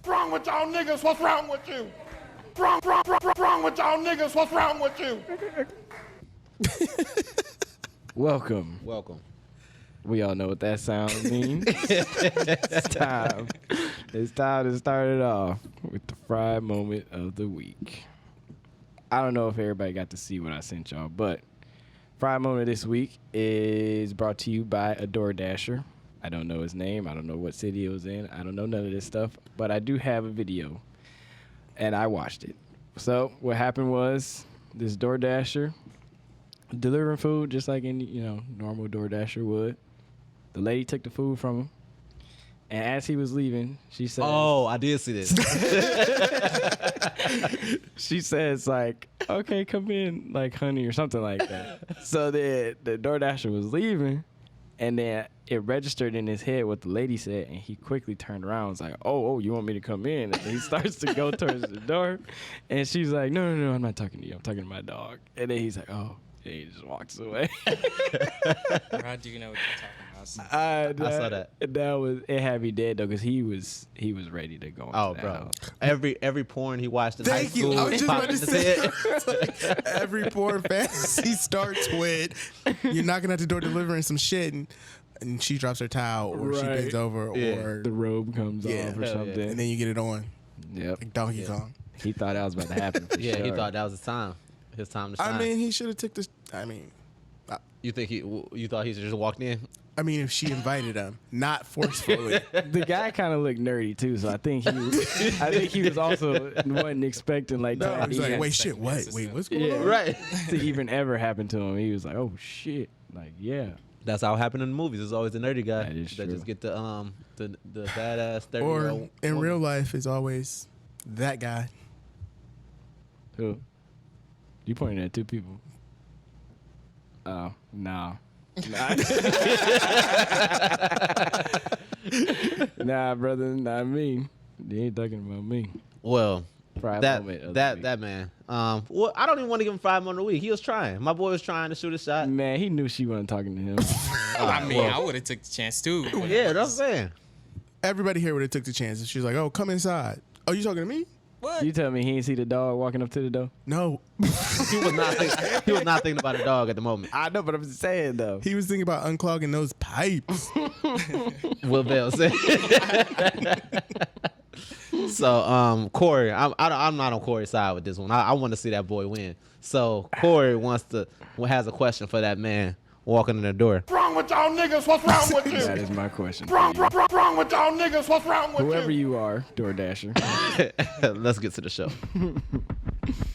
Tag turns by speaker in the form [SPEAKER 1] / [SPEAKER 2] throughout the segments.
[SPEAKER 1] Wrong with y'all niggas? What's wrong with you? Wrong with y'all niggas? What's wrong with you?
[SPEAKER 2] Welcome. We all know what that sound means. It's time. It's time to start it off with the fried moment of the week. I don't know if everybody got to see what I sent y'all, but fried moment this week is brought to you by a DoorDasher. I don't know his name. I don't know what city it was in. I don't know none of this stuff, but I do have a video, and I watched it. So what happened was this DoorDasher delivering food just like any normal DoorDasher would. The lady took the food from him, and as he was leaving, she said,
[SPEAKER 3] "Oh, I did see this."
[SPEAKER 2] She says like, "Okay, come in, like honey," or something like that. So the DoorDasher was leaving, and then it registered in his head what the lady said, and he quickly turned around and was like, oh, you want me to come in? And he starts to go towards the door, and she's like, no, I'm not talking to you. I'm talking to my dog. And then he's like, oh, and he just walks away.
[SPEAKER 4] How do you know what you're talking about?
[SPEAKER 3] I saw that.
[SPEAKER 2] It had me dead though, because he was ready to go.
[SPEAKER 3] Oh, bro!
[SPEAKER 2] House.
[SPEAKER 3] Every porn he watched in high school.
[SPEAKER 5] I was just about to say,
[SPEAKER 3] head.
[SPEAKER 5] every porn fantasy starts with you're knocking at the door delivering some shit, and she drops her towel, or she bends over, or
[SPEAKER 2] the robe comes off or something,
[SPEAKER 5] and then you get it on.
[SPEAKER 2] Yep,
[SPEAKER 5] like Donkey Kong.
[SPEAKER 2] He thought that was about to happen. For
[SPEAKER 3] yeah,
[SPEAKER 2] sure.
[SPEAKER 3] he thought that was his time. His time to shine.
[SPEAKER 5] I mean, he should have took this. I mean,
[SPEAKER 3] you thought he just walked in?
[SPEAKER 5] I mean, if she invited him, not forcefully.
[SPEAKER 2] The guy kind of looked nerdy too, so I think he was also wasn't expecting like.
[SPEAKER 5] No, he's like, wait, shit, what? Wait, what's going on?
[SPEAKER 3] Right.
[SPEAKER 2] To even ever happen to him, he was like, oh shit, like yeah.
[SPEAKER 3] That's how it happened in the movies. It's always the nerdy guy
[SPEAKER 2] That is
[SPEAKER 3] that
[SPEAKER 2] true.
[SPEAKER 3] just get the badass 30-year-old.
[SPEAKER 5] Or in real life, is always that guy.
[SPEAKER 2] Who? You pointing at two people? Oh no. Nah, brother, not me. They ain't talking about me.
[SPEAKER 3] Well, that
[SPEAKER 2] that
[SPEAKER 3] man. Well, I don't even want to give him 5 more a week. He was trying. My boy was trying to shoot a shot.
[SPEAKER 2] Man, he knew she wasn't talking to him.
[SPEAKER 4] I mean, I would have took the chance too.
[SPEAKER 3] Yeah, that's what I'm saying.
[SPEAKER 5] Everybody here would have took the chances. She's like, oh, come inside. Oh, you talking to me?
[SPEAKER 4] What?
[SPEAKER 2] You tell me he ain't see the dog walking up to the door?
[SPEAKER 5] No.
[SPEAKER 3] He was not thinking about a dog at the moment.
[SPEAKER 2] I know, but I'm saying though.
[SPEAKER 5] He was thinking about unclogging those pipes.
[SPEAKER 3] Will Bell said. So, Corey, I'm not on Corey's side with this one. I want to see that boy win. So Corey has a question for that man walking in the door.
[SPEAKER 1] Wrong with y'all niggas? What's wrong with you?
[SPEAKER 2] That is my question.
[SPEAKER 1] Wrong with y'all niggas? What's wrong with
[SPEAKER 2] Whoever
[SPEAKER 1] you?
[SPEAKER 2] you are, DoorDasher.
[SPEAKER 3] Let's get to the show.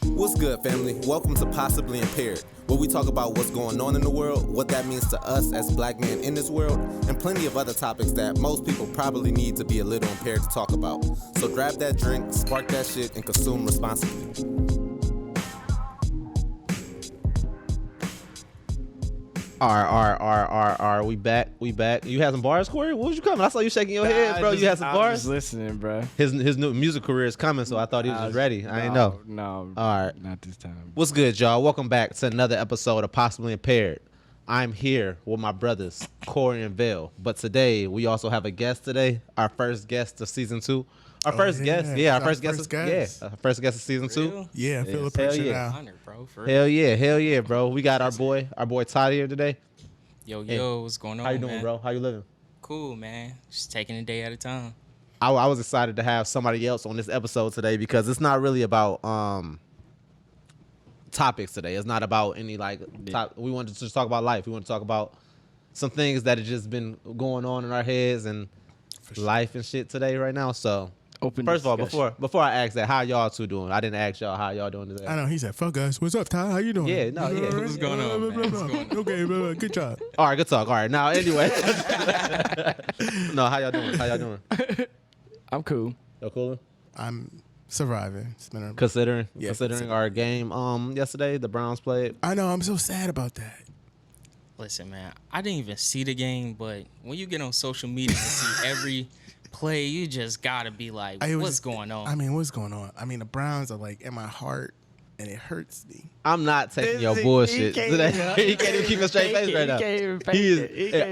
[SPEAKER 6] What's good, family? Welcome to Possibly Impaired, where we talk about what's going on in the world, what that means to us as black men in this world, and plenty of other topics that most people probably need to be a little impaired to talk about. So grab that drink, spark that shit, and consume responsibly.
[SPEAKER 3] All right. We back. You had some bars, Corey? What was you coming? I saw you shaking your head, bro. You had some
[SPEAKER 2] I
[SPEAKER 3] bars?
[SPEAKER 2] was just listening, bro.
[SPEAKER 3] His new music career is coming, so I thought he was just ready. I ain't know.
[SPEAKER 2] No.
[SPEAKER 3] All right.
[SPEAKER 2] Not this time.
[SPEAKER 3] What's good, y'all? Welcome back to another episode of Possibly Impaired. I'm here with my brothers, Corey and Vale. But today, we also have a guest today, our first guest of season 2. Our first guest of season 2.
[SPEAKER 5] Yeah, I feel the
[SPEAKER 3] Hell
[SPEAKER 5] pressure
[SPEAKER 3] yeah.
[SPEAKER 5] now.
[SPEAKER 4] Honor, bro. For real.
[SPEAKER 3] Hell yeah, bro. We got our boy Todd here today.
[SPEAKER 4] Yo, what's going on?
[SPEAKER 3] How you doing,
[SPEAKER 4] man?
[SPEAKER 3] bro? How you living?
[SPEAKER 4] Cool, man. Just taking a day at a time.
[SPEAKER 3] I was excited to have somebody else on this episode today because it's not really about topics today. It's not about any we wanted to just talk about life. We want to talk about some things that have just been going on in our heads and life and shit today right now. So first of all, before I ask that, how y'all two doing? I didn't ask y'all how y'all doing today.
[SPEAKER 5] I know. He said, fuck us. What's up, Ty? How you doing?
[SPEAKER 3] Yeah, no, yeah.
[SPEAKER 4] What's going on, man? What's going on?
[SPEAKER 5] Okay, good job.
[SPEAKER 3] All right, good talk. All right, now anyway. No, how y'all doing?
[SPEAKER 2] I'm cool.
[SPEAKER 3] Y'all cool?
[SPEAKER 5] I'm surviving. It's been
[SPEAKER 3] Considering
[SPEAKER 5] considering.
[SPEAKER 3] our game yesterday, the Browns played.
[SPEAKER 5] I know. I'm so sad about that.
[SPEAKER 4] Listen, man. I didn't even see the game, but when you get on social media and see every play, you just gotta be like, what's going on?
[SPEAKER 5] I mean, what's going on? I mean, the Browns are like in my heart. and it hurts me.
[SPEAKER 3] I'm not taking your bullshit. He can't even keep a straight face right now.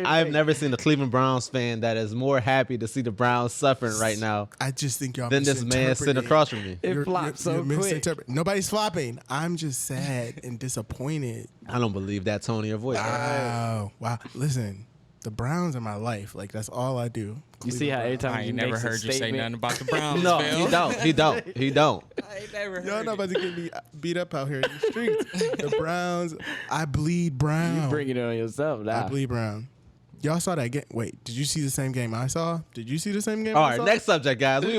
[SPEAKER 3] I've never seen a Cleveland Browns fan that is more happy to see the Browns suffering right now.
[SPEAKER 5] I just think y'all
[SPEAKER 3] than this man sitting across from me.
[SPEAKER 2] It flopped so quick.
[SPEAKER 5] Nobody's flopping. I'm just sad and disappointed.
[SPEAKER 3] I don't believe that tone in your voice.
[SPEAKER 5] Wow. Listen, the Browns are my life. Like, that's all I do.
[SPEAKER 2] You see how every time
[SPEAKER 4] I ain't never heard you say nothing about the Browns.
[SPEAKER 3] No,
[SPEAKER 4] Phil.
[SPEAKER 3] he don't.
[SPEAKER 4] I ain't never heard
[SPEAKER 5] Y'all not about to get me beat up out here in the streets. The Browns, I bleed brown.
[SPEAKER 2] You bring it on yourself now.
[SPEAKER 5] I bleed brown. Y'all saw that game? Wait, did you see the same game I saw? Did you see the same game
[SPEAKER 3] All
[SPEAKER 5] I
[SPEAKER 3] right,
[SPEAKER 5] saw?
[SPEAKER 3] next subject, guys. I don't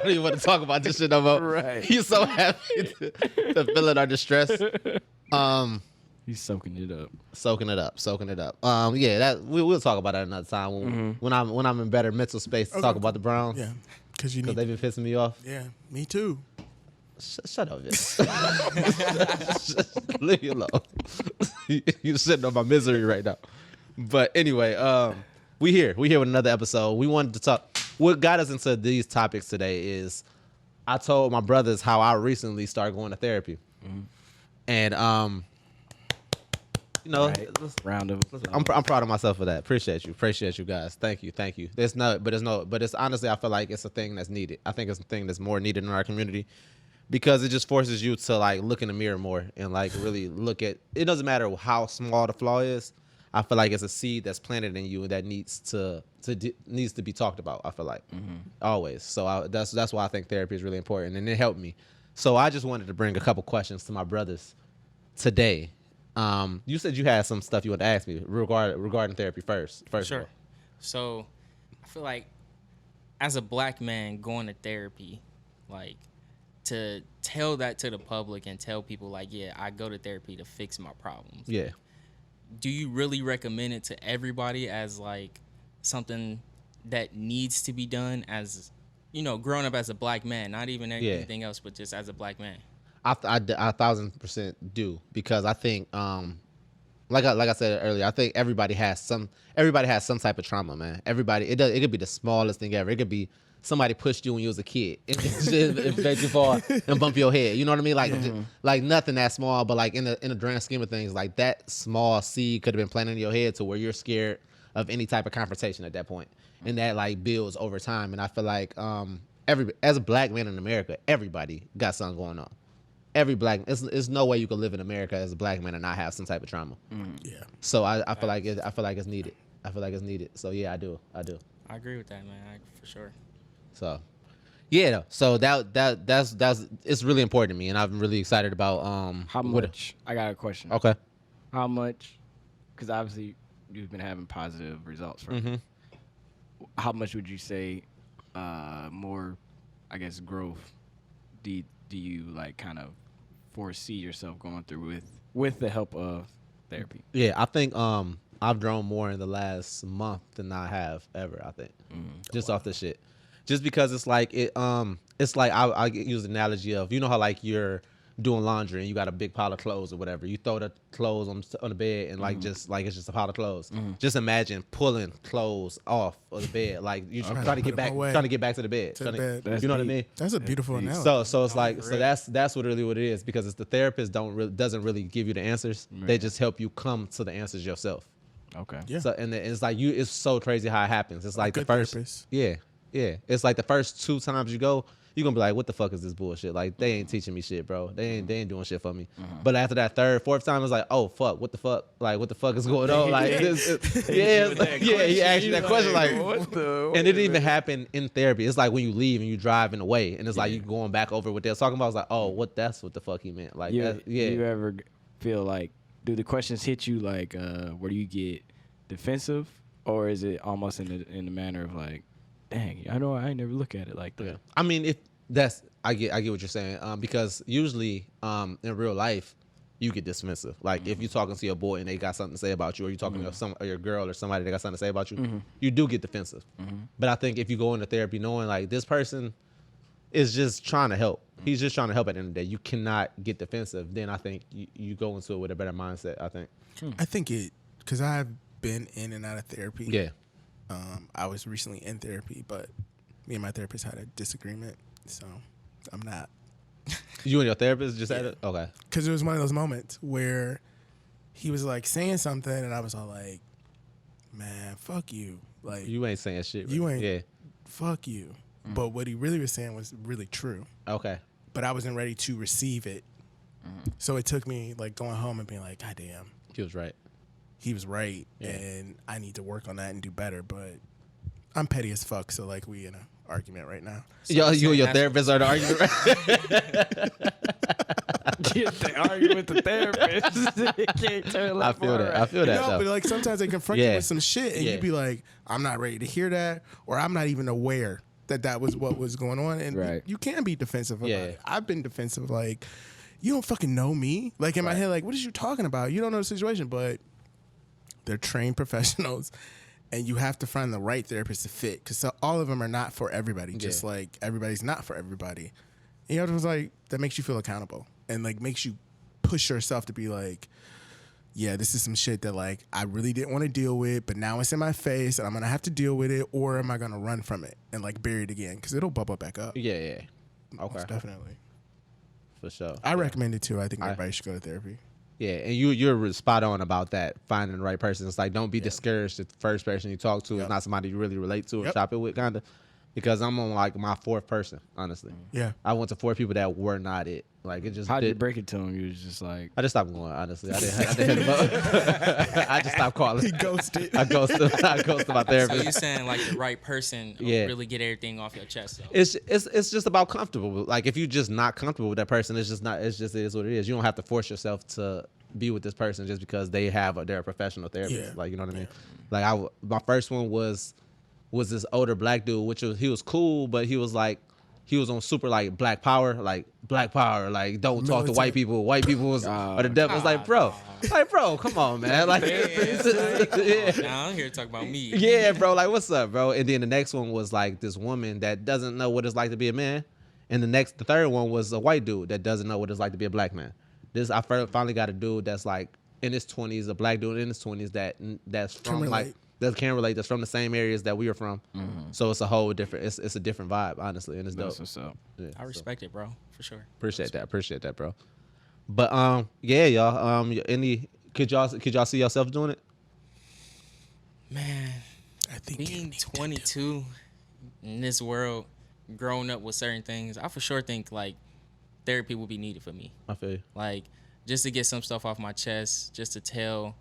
[SPEAKER 3] even want to talk about this shit no more.
[SPEAKER 2] Right.
[SPEAKER 3] He's so happy to feel our distress.
[SPEAKER 2] He's soaking it up.
[SPEAKER 3] Soaking it up. Yeah, that we'll talk about that another time when I'm in better mental space to talk about the Browns.
[SPEAKER 5] Yeah, because
[SPEAKER 3] they've been pissing me off.
[SPEAKER 5] Yeah, me too.
[SPEAKER 3] Shut up, Vince. Leave me alone. You're sitting on my misery right now. But anyway, we here with another episode. We wanted to talk. What got us into these topics today is I told my brothers how I recently started going to therapy, and you know,
[SPEAKER 2] right. Round of applause.
[SPEAKER 3] I'm proud of myself for that. Appreciate you guys. Thank you. It's honestly, I feel like it's a thing that's needed. I think it's a thing that's more needed in our community because it just forces you to like look in the mirror more and like really look at. It doesn't matter how small the flaw is. I feel like it's a seed that's planted in you that needs to be talked about. I feel like always. So that's why I think therapy is really important, and it helped me. So I just wanted to bring a couple questions to my brothers today. You said you had some stuff you wanted to ask me regarding therapy first.
[SPEAKER 4] Sure. So I feel like as a black man going to therapy, like to tell that to the public and tell people like, yeah, I go to therapy to fix my problems.
[SPEAKER 3] Yeah.
[SPEAKER 4] Do you really recommend it to everybody as like something that needs to be done as, you know, growing up as a black man, not even anything else, but just as a black man?
[SPEAKER 3] I 1,000% do because I think, like I said earlier, I think everybody has some type of trauma, man. Everybody, it could be the smallest thing ever. It could be somebody pushed you when you was a kid, it made you fall and bump your head. You know what I mean? Like nothing that small, but like in the grand scheme of things, like that small seed could have been planted in your head to where you're scared of any type of confrontation at that point, and that like builds over time. And I feel like as a black man in America, everybody got something going on. Every black, it's no way you can live in America as a black man and not have some type of trauma.
[SPEAKER 5] Yeah.
[SPEAKER 3] So I feel like it's needed. So yeah, I do.
[SPEAKER 4] I agree with that, man. For sure.
[SPEAKER 3] So yeah, so that's it's really important to me, and I'm really excited about
[SPEAKER 2] how much. I got a question.
[SPEAKER 3] Okay.
[SPEAKER 2] How much? Because obviously you've been having positive results from it. How much would you say more, I guess, growth do you like kind of foresee yourself going through with the help of therapy?
[SPEAKER 3] Yeah, I think I've grown more in the last month than I have ever. I think just off this shit, just because it's like I use the analogy of, you know how like you're doing laundry and you got a big pile of clothes or whatever, you throw the clothes on the bed and like just like it's just a pile of clothes. Just imagine pulling clothes off of the bed, like you're trying to get back to the bed. You know what I mean?
[SPEAKER 5] That's a beautiful analogy.
[SPEAKER 3] So it's like, so that's what it is, because it's the therapist doesn't really give you the answers. Right. They just help you come to the answers yourself.
[SPEAKER 2] Okay.
[SPEAKER 5] Yeah.
[SPEAKER 3] So and it's like it's so crazy how it happens. It's like the first
[SPEAKER 5] therapist.
[SPEAKER 3] Yeah. It's like the first 2 times you go, you're gonna be like, what the fuck is this bullshit? Like, they ain't teaching me shit, bro. They ain't doing shit for me. But after that 3rd, 4th time, it's like, oh fuck, what the fuck? Like, what the fuck is going on? Like, he asked you that question, like, and it didn't even happen in therapy. It's like when you leave and you driving away, and it's like you going back over what they're talking about. It's like, oh, that's what the fuck he meant. Like,
[SPEAKER 2] you ever feel like, do the questions hit you like, where you get defensive, or is it almost in the manner of like, dang, I know I ain't never look at it like that.
[SPEAKER 3] Yeah. I mean, I get what you're saying, because usually in real life you get dismissive. Like if you're talking to your boy and they got something to say about you, or you're talking to your girl or somebody that got something to say about you, you do get defensive. But I think if you go into therapy knowing like this person is just trying to help, he's just trying to help at the end of the day, you cannot get defensive. Then I think you go into it with a better mindset, I think.
[SPEAKER 5] I think because I've been in and out of therapy.
[SPEAKER 3] Yeah.
[SPEAKER 5] I was recently in therapy, but me and my therapist had a disagreement, so I'm not
[SPEAKER 3] You and your therapist just had it? Okay.
[SPEAKER 5] Because it was one of those moments where he was like saying something, and I was all like, "Man, fuck you!" Like
[SPEAKER 3] You ain't saying shit. Right?
[SPEAKER 5] you ain't.
[SPEAKER 3] Yeah.
[SPEAKER 5] Fuck you. But what he really was saying was really true.
[SPEAKER 3] Okay.
[SPEAKER 5] But I wasn't ready to receive it. So it took me like going home and being like, God damn.
[SPEAKER 3] He was right.
[SPEAKER 5] He was right.
[SPEAKER 3] Yeah.
[SPEAKER 5] And I need to work on that and do better. But I'm petty as fuck. So like we in an argument right now. So
[SPEAKER 3] You and your therapist are the argument, right?
[SPEAKER 2] They argue with the therapist. Can't turn
[SPEAKER 3] I
[SPEAKER 2] left
[SPEAKER 3] feel
[SPEAKER 2] or
[SPEAKER 3] that.
[SPEAKER 2] right.
[SPEAKER 3] I feel that,
[SPEAKER 5] no,
[SPEAKER 3] though.
[SPEAKER 5] but like sometimes they confront you with some shit and
[SPEAKER 3] Yeah.
[SPEAKER 5] you'd be like, I'm not ready to hear that, or I'm not even aware that was what was going on. And
[SPEAKER 2] Right.
[SPEAKER 5] you can be defensive about
[SPEAKER 3] Yeah.
[SPEAKER 5] it. I've been defensive, like, you don't fucking know me. Like in my head, like, what is you talking about? You don't know the situation, but they're trained professionals and you have to find the right therapist to fit, because all of them are not for everybody, just like everybody's not for everybody. And, you know, it was like, that makes you feel accountable and like makes you push yourself to be like, yeah, this is some shit that like I really didn't want to deal with, but now it's in my face and I'm gonna have to deal with it, or am I gonna run from it and like bury it again, because it'll bubble back up.
[SPEAKER 3] Yeah. Okay.
[SPEAKER 5] Most definitely.
[SPEAKER 3] For sure.
[SPEAKER 5] I recommend it too. I think everybody should go to therapy.
[SPEAKER 3] Yeah, and you're spot on about that, finding the right person. It's like, don't be discouraged if the first person you talk to is not somebody you really relate to or shop it with, kind of. Because I'm on like my fourth person, honestly.
[SPEAKER 5] Yeah.
[SPEAKER 3] I went to 4 people that were not it. Like, it just
[SPEAKER 2] How did you break it to him? You was just like,
[SPEAKER 3] I just stopped going, honestly. I didn't hit him up. I just stopped calling.
[SPEAKER 5] He ghosted.
[SPEAKER 3] I ghosted my
[SPEAKER 4] So
[SPEAKER 3] therapist.
[SPEAKER 4] you saying like the right person will really get everything off your chest? So.
[SPEAKER 3] It's just about comfortable. Like, if you're just not comfortable with that person, it is what it is. You don't have to force yourself to be with this person just because they're a professional therapist.
[SPEAKER 5] Yeah.
[SPEAKER 3] Like, you know what I mean? Like, my first one was this older black dude, he was cool, but he was on super like black power, like don't talk to white people. White people are the devil. It's like, bro, come on, man. Like,
[SPEAKER 4] Now I'm here to talk about me.
[SPEAKER 3] yeah, bro. Like, what's up, bro? And then the next one was like this woman that doesn't know what it's like to be a man, and the third one was a white dude that doesn't know what it's like to be a black man. I finally got a dude that's like in his 20s, a black dude in his 20s that's from like. That can relate. That's from the same areas that we are from. So it's a whole different. It's a different vibe, honestly, and it's dope.
[SPEAKER 2] that's what's up.
[SPEAKER 3] Yeah,
[SPEAKER 4] I respect it, bro, for sure.
[SPEAKER 3] Appreciate that, bro. But yeah, y'all. Could y'all see yourself doing it?
[SPEAKER 4] Man,
[SPEAKER 5] I think
[SPEAKER 4] being 22 in this world, growing up with certain things, I for sure think like therapy will be needed for me.
[SPEAKER 3] I feel you.
[SPEAKER 4] Like, just to get some stuff off my chest, just to tell.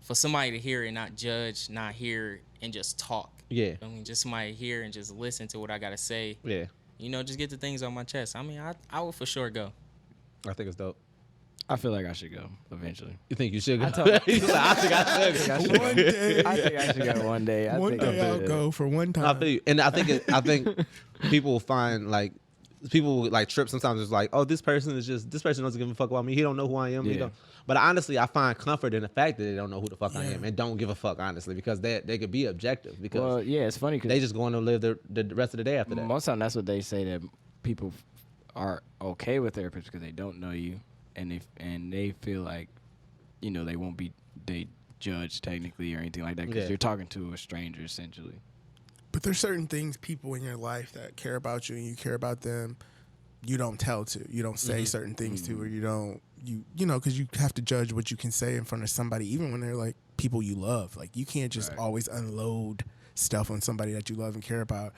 [SPEAKER 4] For somebody to hear it, not judge, not hear and just talk.
[SPEAKER 3] Yeah.
[SPEAKER 4] I mean, just somebody hear and just listen to what I gotta say.
[SPEAKER 3] Yeah.
[SPEAKER 4] You know, just get the things on my chest. I mean, I would for sure go.
[SPEAKER 3] I think it's dope.
[SPEAKER 2] I feel like I should go eventually.
[SPEAKER 3] You think you should go?
[SPEAKER 2] I
[SPEAKER 3] He's like, I think I should.
[SPEAKER 5] One day.
[SPEAKER 2] I think I should go one day.
[SPEAKER 5] One day I'll go for one time.
[SPEAKER 3] I feel you. And I think people will find like trip sometimes. It's like, oh, this person doesn't give a fuck about me. He don't know who I am.
[SPEAKER 2] Yeah.
[SPEAKER 3] But honestly, I find comfort in the fact that they don't know who the fuck I am and don't give a fuck, honestly, because they could be objective. Because
[SPEAKER 2] Well, yeah, it's funny because
[SPEAKER 3] they just going to live the rest of the day after that.
[SPEAKER 2] most of the time that's what they say, that people are okay with therapists because they don't know you, and they feel like, you know, they won't be judged technically or anything like that because you're talking to a stranger essentially.
[SPEAKER 5] But there's certain things, people in your life that care about you and you care about them, you don't tell to. You don't say certain things to, or you don't, you know, because you have to judge what you can say in front of somebody, even when they're like people you love. Like, you can't just always unload stuff on somebody that you love and care about.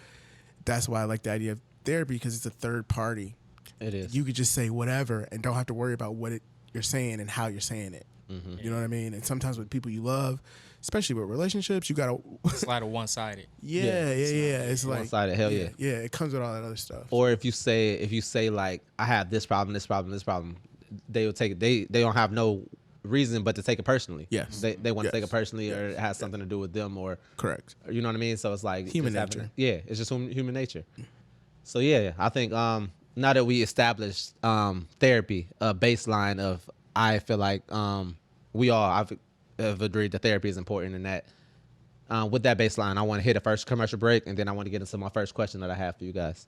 [SPEAKER 5] That's why I like the idea of therapy, because it's a third party.
[SPEAKER 3] It is.
[SPEAKER 5] You could just say whatever and don't have to worry about what you're saying and how you're saying it.
[SPEAKER 3] Mm-hmm.
[SPEAKER 5] You know what I mean? And sometimes with people you love, especially with relationships, you gotta
[SPEAKER 4] It's a lot of one-sided.
[SPEAKER 5] yeah. It's like
[SPEAKER 3] One-sided, hell yeah.
[SPEAKER 5] Yeah, it comes with all that other stuff.
[SPEAKER 3] Or if you say like, I have this problem, they will take it. They don't have no reason but to take it personally.
[SPEAKER 5] Yes.
[SPEAKER 3] They want to take it personally, or it has something to do with them, or
[SPEAKER 5] Correct.
[SPEAKER 3] you know what I mean. So it's like
[SPEAKER 5] Human
[SPEAKER 3] just having-
[SPEAKER 5] nature.
[SPEAKER 3] Yeah, it's just human nature. So yeah, I think now that we established therapy, a baseline of, I feel like we all have agreed that therapy is important, and that with that baseline, I want to hit a first commercial break, and then I want to get into my first question that I have for you guys.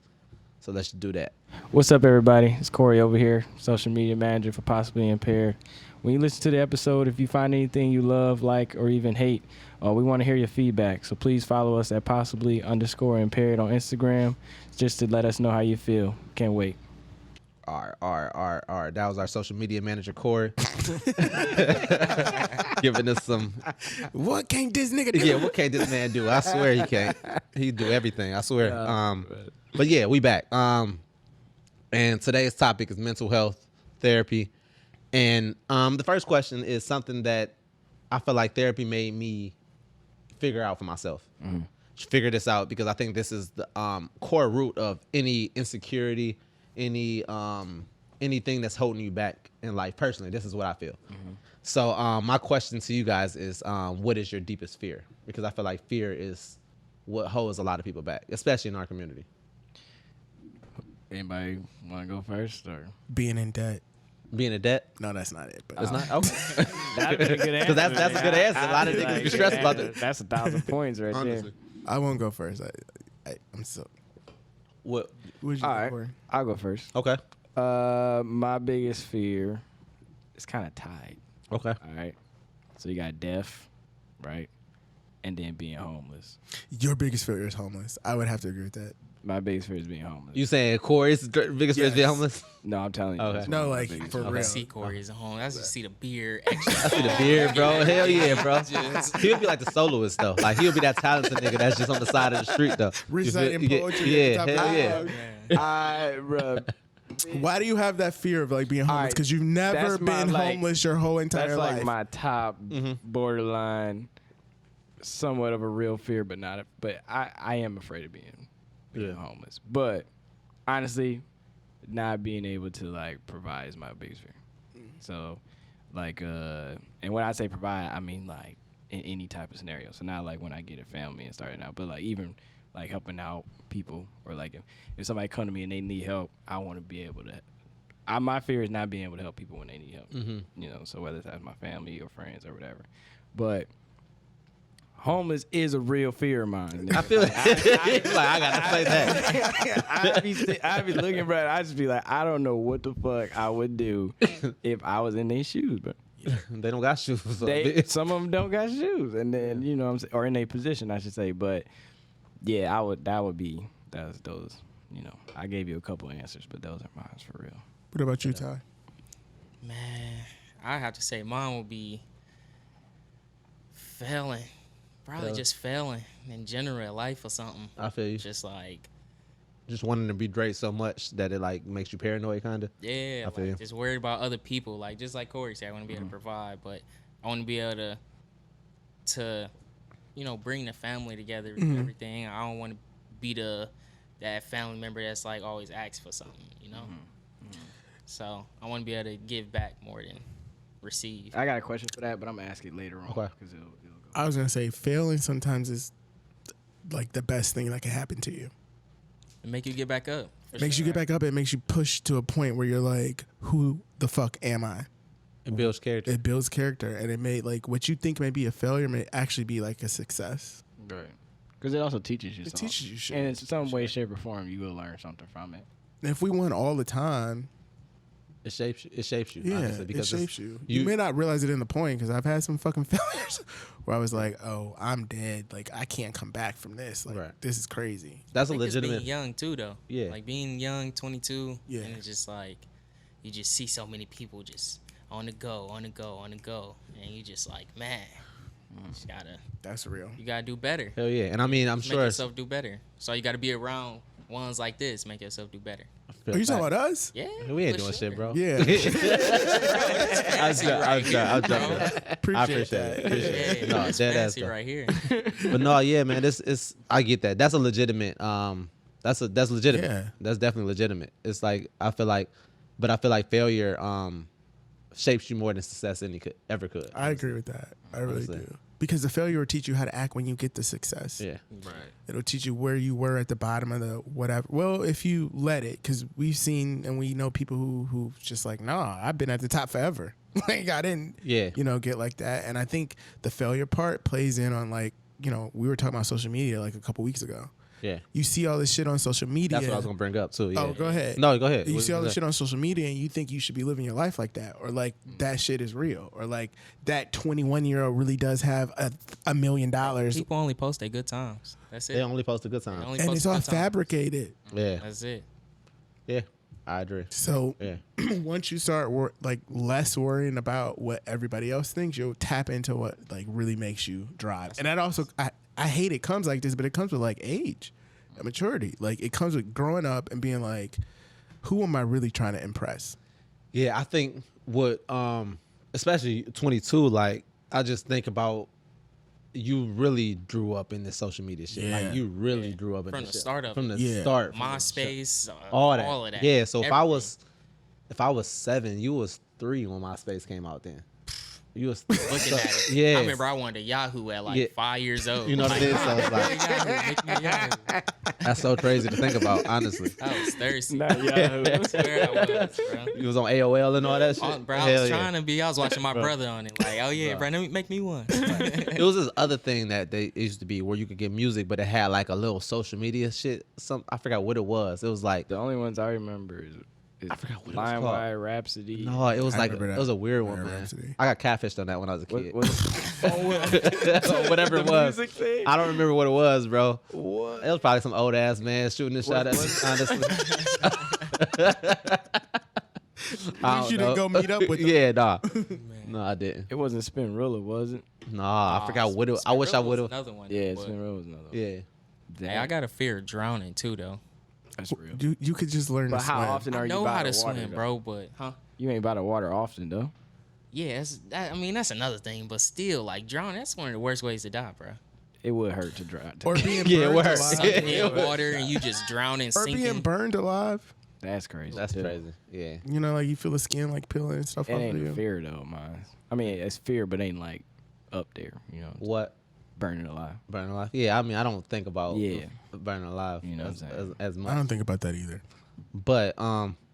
[SPEAKER 3] So let's do that.
[SPEAKER 2] What's up, everybody? It's Corey over here, social media manager for Possibly Impaired. When you listen to the episode, if you find anything you love, like, or even hate, we want to hear your feedback. So please follow us at Possibly_Impaired on Instagram, just to let us know how you feel. Can't wait.
[SPEAKER 3] That was our social media manager, Corey. Giving us some.
[SPEAKER 5] What can't this nigga do?
[SPEAKER 3] Yeah, what can't this man do? I swear he can't. He do everything. I swear. But yeah, we back. And today's topic is mental health therapy. And the first question is something that I feel like therapy made me figure out for myself. Figure this out because I think this is the core root of any insecurity, anything that's holding you back in life. Personally, this is what I feel. So my question to you guys is, what is your deepest fear? Because I feel like fear is what holds a lot of people back, especially in our community.
[SPEAKER 2] Anybody want to go first or
[SPEAKER 5] Being in debt.
[SPEAKER 3] Being in debt?
[SPEAKER 5] No, that's not it. But
[SPEAKER 3] That's not okay.
[SPEAKER 2] that'd be a good answer?
[SPEAKER 3] Because that's a good answer. A lot of niggas be stressed about that.
[SPEAKER 2] That's 1,000 points right
[SPEAKER 3] Honestly.
[SPEAKER 2] there.
[SPEAKER 5] I won't go first. I'm so.
[SPEAKER 3] What?
[SPEAKER 5] What'd you
[SPEAKER 2] All
[SPEAKER 5] go
[SPEAKER 2] right,
[SPEAKER 5] for?
[SPEAKER 2] I'll go first.
[SPEAKER 3] Okay.
[SPEAKER 2] My biggest fear is kind of tied.
[SPEAKER 3] Okay.
[SPEAKER 2] All right, so you got death, right, and then being homeless.
[SPEAKER 5] Your biggest fear is homeless. I would have to agree with that.
[SPEAKER 2] My biggest fear is being homeless.
[SPEAKER 3] You saying Corey's biggest fear is being homeless?
[SPEAKER 2] No, I'm telling you.
[SPEAKER 3] Okay.
[SPEAKER 2] that's
[SPEAKER 5] No,
[SPEAKER 2] one of my
[SPEAKER 5] like,
[SPEAKER 2] biggest
[SPEAKER 5] for
[SPEAKER 2] fears.
[SPEAKER 5] real.
[SPEAKER 4] See Corey is at home. That's just see the beard.
[SPEAKER 3] I see the beard, bro. Hell yeah, bro. He'll be like the soloist though. Like he'll be that talented nigga that's just on the side of the street though.
[SPEAKER 5] Reciting
[SPEAKER 3] You feel-
[SPEAKER 5] poetry at the top
[SPEAKER 3] Yeah,
[SPEAKER 5] of
[SPEAKER 3] hell
[SPEAKER 5] the
[SPEAKER 3] yeah.
[SPEAKER 5] lungs. Why do you have that fear of like being homeless?
[SPEAKER 2] Alright,
[SPEAKER 5] Because you've never
[SPEAKER 2] that's my,
[SPEAKER 5] been
[SPEAKER 2] like-
[SPEAKER 5] homeless your whole entire
[SPEAKER 2] That's like
[SPEAKER 5] life.
[SPEAKER 2] my top borderline, somewhat of a real fear, but not. But I am afraid of being homeless. But honestly, not being able to like provide is my biggest fear. So, like, and when I say provide, I mean like in any type of scenario. So not like when I get a family and starting out, but like even like helping out people or like if somebody come to me and they need help, I want to be able to. My fear is not being able to help people when they need help. You know, so whether that's my family or friends or whatever. But homeless is a real fear of mine.
[SPEAKER 3] I feel like I gotta say that.
[SPEAKER 2] I'd be looking, bro. I'd just be like, I don't know what the fuck I would do if I was in their shoes, bro.
[SPEAKER 3] They don't got shoes. So
[SPEAKER 2] Some of them don't got shoes, and then you know what I'm saying, or in a position, I should say. But yeah, that's those. You know, I gave you a couple answers, but those are mine for real.
[SPEAKER 5] What about you, Ty?
[SPEAKER 4] Man, I have to say mine would be failing. Probably just failing in general in life or something.
[SPEAKER 3] I feel you.
[SPEAKER 4] Just like,
[SPEAKER 3] Just wanting to be great so much that it like makes you paranoid, kind of.
[SPEAKER 4] yeah,
[SPEAKER 3] I feel you.
[SPEAKER 4] just worried about other people. Like, just like Corey said, I want to be able to provide, but I want to be able to, you know, bring the family together and everything. I don't want to be that family member that's like always asks for something, you know? So I want to be able to give back more than receive.
[SPEAKER 2] I got a question for that, but I'm gonna ask it later on.
[SPEAKER 3] Okay.
[SPEAKER 2] 'Cause it'll go.
[SPEAKER 5] I was gonna say failing sometimes is like the best thing that can happen to you.
[SPEAKER 4] And make you get back up.
[SPEAKER 5] It makes you get back up. It makes you push to a point where you're like, who the fuck am I?
[SPEAKER 3] It builds character.
[SPEAKER 5] It builds character, and it may like what you think may be a failure may actually be like a success.
[SPEAKER 2] Right. Because it also teaches you
[SPEAKER 5] It
[SPEAKER 2] something.
[SPEAKER 5] teaches you shit.
[SPEAKER 2] And in some way, shape, or form, you will learn something from it.
[SPEAKER 5] And if we won all the time,
[SPEAKER 3] It shapes you. It shapes you.
[SPEAKER 5] yeah,
[SPEAKER 3] honestly,
[SPEAKER 5] it
[SPEAKER 3] because
[SPEAKER 5] shapes you. You may not realize it in the point because I've had some fucking failures where I was like, oh, I'm dead. Like I can't come back from this. Like
[SPEAKER 3] Right.
[SPEAKER 5] this is crazy.
[SPEAKER 3] That's a
[SPEAKER 4] I think it's
[SPEAKER 3] legitimate.
[SPEAKER 4] being young too, though.
[SPEAKER 3] Yeah.
[SPEAKER 4] Like being young, 22.
[SPEAKER 5] Yeah.
[SPEAKER 4] And it's just like you just see so many people just on the go, and you just like, man,
[SPEAKER 5] That's real.
[SPEAKER 4] you gotta do better.
[SPEAKER 3] Hell yeah, and I mean, I'm
[SPEAKER 4] Make
[SPEAKER 3] sure.
[SPEAKER 4] yourself do better. So you gotta be around ones like this. Make yourself do better.
[SPEAKER 5] Are you talking about us?
[SPEAKER 4] Yeah.
[SPEAKER 3] We ain't
[SPEAKER 4] for
[SPEAKER 3] doing
[SPEAKER 4] sure.
[SPEAKER 3] shit, bro.
[SPEAKER 5] Yeah.
[SPEAKER 3] I'm joking. I appreciate it.
[SPEAKER 4] Yeah,
[SPEAKER 3] No,
[SPEAKER 4] it's
[SPEAKER 3] dead ass
[SPEAKER 4] fancy
[SPEAKER 3] though.
[SPEAKER 4] right here.
[SPEAKER 3] But no, yeah, man, this is. I get that. That's a legitimate. That's legitimate.
[SPEAKER 5] Yeah.
[SPEAKER 3] That's definitely legitimate. It's like I feel like failure shapes you more than success ever could.
[SPEAKER 5] I agree with that. I really
[SPEAKER 3] Honestly.
[SPEAKER 5] do. Because the failure will teach you how to act when you get the success.
[SPEAKER 3] Yeah.
[SPEAKER 4] Right.
[SPEAKER 5] It'll teach you where you were at the bottom of the whatever. Well, if you let it, because we've seen and we know people who just like, nah, I've been at the top forever. Like I didn't,
[SPEAKER 3] Yeah.
[SPEAKER 5] get like that. And I think the failure part plays in on like, we were talking about social media like a couple weeks ago.
[SPEAKER 3] Yeah.
[SPEAKER 5] You see all this shit on social media.
[SPEAKER 3] That's what I was gonna bring up too. Yeah.
[SPEAKER 5] Oh, go ahead.
[SPEAKER 3] No, go ahead.
[SPEAKER 5] You
[SPEAKER 3] What
[SPEAKER 5] see all
[SPEAKER 3] was
[SPEAKER 5] this
[SPEAKER 3] that?
[SPEAKER 5] shit on social media and you think you should be living your life like that, or like that shit is real, or like that 21-year-old really does have $1 million,
[SPEAKER 4] People only post their good times. That's it.
[SPEAKER 3] They only post a good
[SPEAKER 4] They
[SPEAKER 3] time.
[SPEAKER 4] only
[SPEAKER 5] and
[SPEAKER 4] post
[SPEAKER 5] it's
[SPEAKER 4] the
[SPEAKER 5] all
[SPEAKER 4] good times.
[SPEAKER 5] fabricated.
[SPEAKER 3] Yeah.
[SPEAKER 4] That's it.
[SPEAKER 3] Yeah. I agree.
[SPEAKER 5] So once you start less worrying about what everybody else thinks, you'll tap into what like really makes you drive. And that also, I hate it comes like this, but it comes with like age and maturity. Like it comes with growing up and being like, who am I really trying to impress?
[SPEAKER 3] Yeah, I think what, especially 22, like I just think about you really grew up in this social media shit.
[SPEAKER 5] Yeah.
[SPEAKER 3] Like you really grew up in
[SPEAKER 4] From
[SPEAKER 3] this
[SPEAKER 4] the
[SPEAKER 3] shit.
[SPEAKER 4] start of
[SPEAKER 3] From
[SPEAKER 4] it.
[SPEAKER 3] the start.
[SPEAKER 4] MySpace,
[SPEAKER 3] all of that. Yeah, so
[SPEAKER 4] everything.
[SPEAKER 3] if I was 7, you was 3 when MySpace came out then. You was
[SPEAKER 4] Looking at it.
[SPEAKER 3] Yeah.
[SPEAKER 4] I remember I wanted a Yahoo at like 5 years old.
[SPEAKER 3] You know what it is? So it's like,
[SPEAKER 4] Yahoo, make me a Yahoo.
[SPEAKER 3] that's so crazy to think about, honestly.
[SPEAKER 4] I was thirsty.
[SPEAKER 2] Not Yahoo.
[SPEAKER 4] I swear I was, bro.
[SPEAKER 3] You was on AOL and all that shit?
[SPEAKER 4] Bro, I was trying to be. I was watching my brother on it. Like, oh yeah, bro, make me one.
[SPEAKER 3] It was this other thing that they used to be where you could get music, but it had like a little social media shit. I forgot what it was. It was like
[SPEAKER 2] The only ones I remember is
[SPEAKER 3] I forgot what it was called.
[SPEAKER 2] LimeWire, Rhapsody.
[SPEAKER 3] No, it was like
[SPEAKER 5] remember
[SPEAKER 3] it
[SPEAKER 5] that.
[SPEAKER 3] was a weird one, man.
[SPEAKER 5] Rhapsody.
[SPEAKER 3] I got catfished on that when I was a kid.
[SPEAKER 2] What
[SPEAKER 3] Whatever it
[SPEAKER 2] the
[SPEAKER 3] was.
[SPEAKER 2] music thing?
[SPEAKER 3] I don't remember what it was, bro.
[SPEAKER 2] What?
[SPEAKER 3] It was probably some old ass man shooting a shot at me, honestly.
[SPEAKER 5] At least you didn't go meet up with them.
[SPEAKER 3] Yeah, nah. No, I didn't.
[SPEAKER 2] It wasn't Spinrilla, was it?
[SPEAKER 3] Nah, I forgot what it. I wish I would have.
[SPEAKER 4] Another one.
[SPEAKER 2] Yeah,
[SPEAKER 4] but-
[SPEAKER 2] Spinrilla was another one.
[SPEAKER 3] Yeah.
[SPEAKER 4] Hey, I got a fear of drowning too, though.
[SPEAKER 2] That's real.
[SPEAKER 5] You could just learn
[SPEAKER 2] But
[SPEAKER 5] to
[SPEAKER 2] how
[SPEAKER 5] swim.
[SPEAKER 2] often are
[SPEAKER 4] I
[SPEAKER 2] you
[SPEAKER 4] know
[SPEAKER 2] by
[SPEAKER 4] how
[SPEAKER 2] the
[SPEAKER 4] to
[SPEAKER 2] water,
[SPEAKER 4] swim,
[SPEAKER 2] though?
[SPEAKER 4] bro, but
[SPEAKER 2] You ain't by the water often, though.
[SPEAKER 4] yeah, I mean that's another thing. But still, like drowning, that's one of the worst ways to die, bro.
[SPEAKER 2] It would hurt to drown.
[SPEAKER 5] Or being
[SPEAKER 3] Yeah,
[SPEAKER 5] burned
[SPEAKER 3] word.
[SPEAKER 5] alive.
[SPEAKER 4] Sunken in water and you just drowning,
[SPEAKER 5] Or being
[SPEAKER 4] sinking.
[SPEAKER 5] burned alive.
[SPEAKER 2] That's crazy.
[SPEAKER 3] That's
[SPEAKER 2] too.
[SPEAKER 3] crazy. Yeah.
[SPEAKER 5] You know, like you feel the skin like peeling and stuff
[SPEAKER 2] It
[SPEAKER 5] off
[SPEAKER 2] ain't
[SPEAKER 5] of
[SPEAKER 2] a
[SPEAKER 5] you.
[SPEAKER 2] fear though, mine. I mean, it's fear, but ain't like up there. You know,
[SPEAKER 3] What?
[SPEAKER 2] burning alive.
[SPEAKER 3] Burning alive? Yeah, I mean, I don't think about burning alive
[SPEAKER 2] You know what I'm saying?
[SPEAKER 3] as
[SPEAKER 5] I
[SPEAKER 3] much.
[SPEAKER 5] don't think about that either.
[SPEAKER 3] But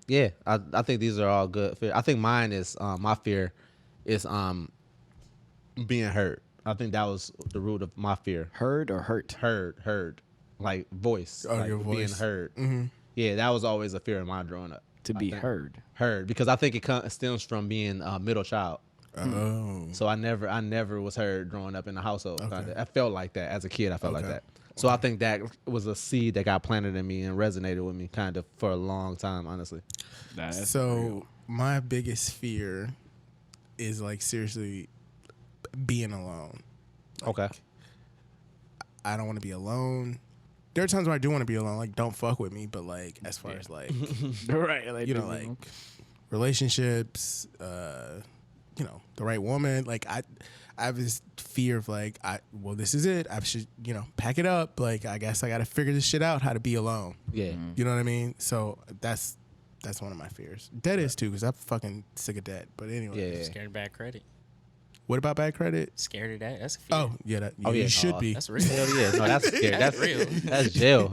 [SPEAKER 3] yeah, I think these are all good fear. I think mine is my fear is being hurt. I think that was the root of my fear.
[SPEAKER 2] Heard or hurt?
[SPEAKER 3] Heard, like voice,
[SPEAKER 5] Oh,
[SPEAKER 3] like
[SPEAKER 5] your
[SPEAKER 3] being
[SPEAKER 5] voice.
[SPEAKER 3] heard.
[SPEAKER 5] Mm-hmm.
[SPEAKER 3] Yeah, that was always a fear of mine growing up.
[SPEAKER 2] To be
[SPEAKER 3] think-
[SPEAKER 2] heard.
[SPEAKER 3] Heard, because I think it stems from being a middle child.
[SPEAKER 5] Oh.
[SPEAKER 3] So I never was heard growing up in the household.
[SPEAKER 5] Okay.
[SPEAKER 3] Kinda. I felt like that as a kid. I felt like
[SPEAKER 5] Okay.
[SPEAKER 3] that. So I think that was a seed that got planted in me and resonated with me kind of for a long time, honestly.
[SPEAKER 2] Nah, that's
[SPEAKER 5] So
[SPEAKER 2] real.
[SPEAKER 5] my biggest fear is like seriously being alone.
[SPEAKER 3] Okay.
[SPEAKER 5] I don't want to be alone. There are times where I do want to be alone. Like, don't fuck with me. But like, as far as like,
[SPEAKER 2] right, like,
[SPEAKER 5] you know, like relationships, you know, the right woman. Like, I have this fear of like, well, this is it. I should, you know, pack it up. Like, I guess I got to figure this shit out. How to be alone.
[SPEAKER 3] Yeah.
[SPEAKER 5] You know what I mean? So that's one of my fears. Debt is too, because I'm fucking sick of debt. But anyway,
[SPEAKER 3] Yeah.
[SPEAKER 4] Scared of bad credit.
[SPEAKER 5] what about bad credit?
[SPEAKER 4] Scared of that. That's a fear.
[SPEAKER 5] Oh yeah, that,
[SPEAKER 3] Oh, yeah,
[SPEAKER 5] you should
[SPEAKER 3] no,
[SPEAKER 5] be.
[SPEAKER 4] That's real.
[SPEAKER 3] Hell yeah. No, that's scary.
[SPEAKER 4] That's real.
[SPEAKER 3] That's jail.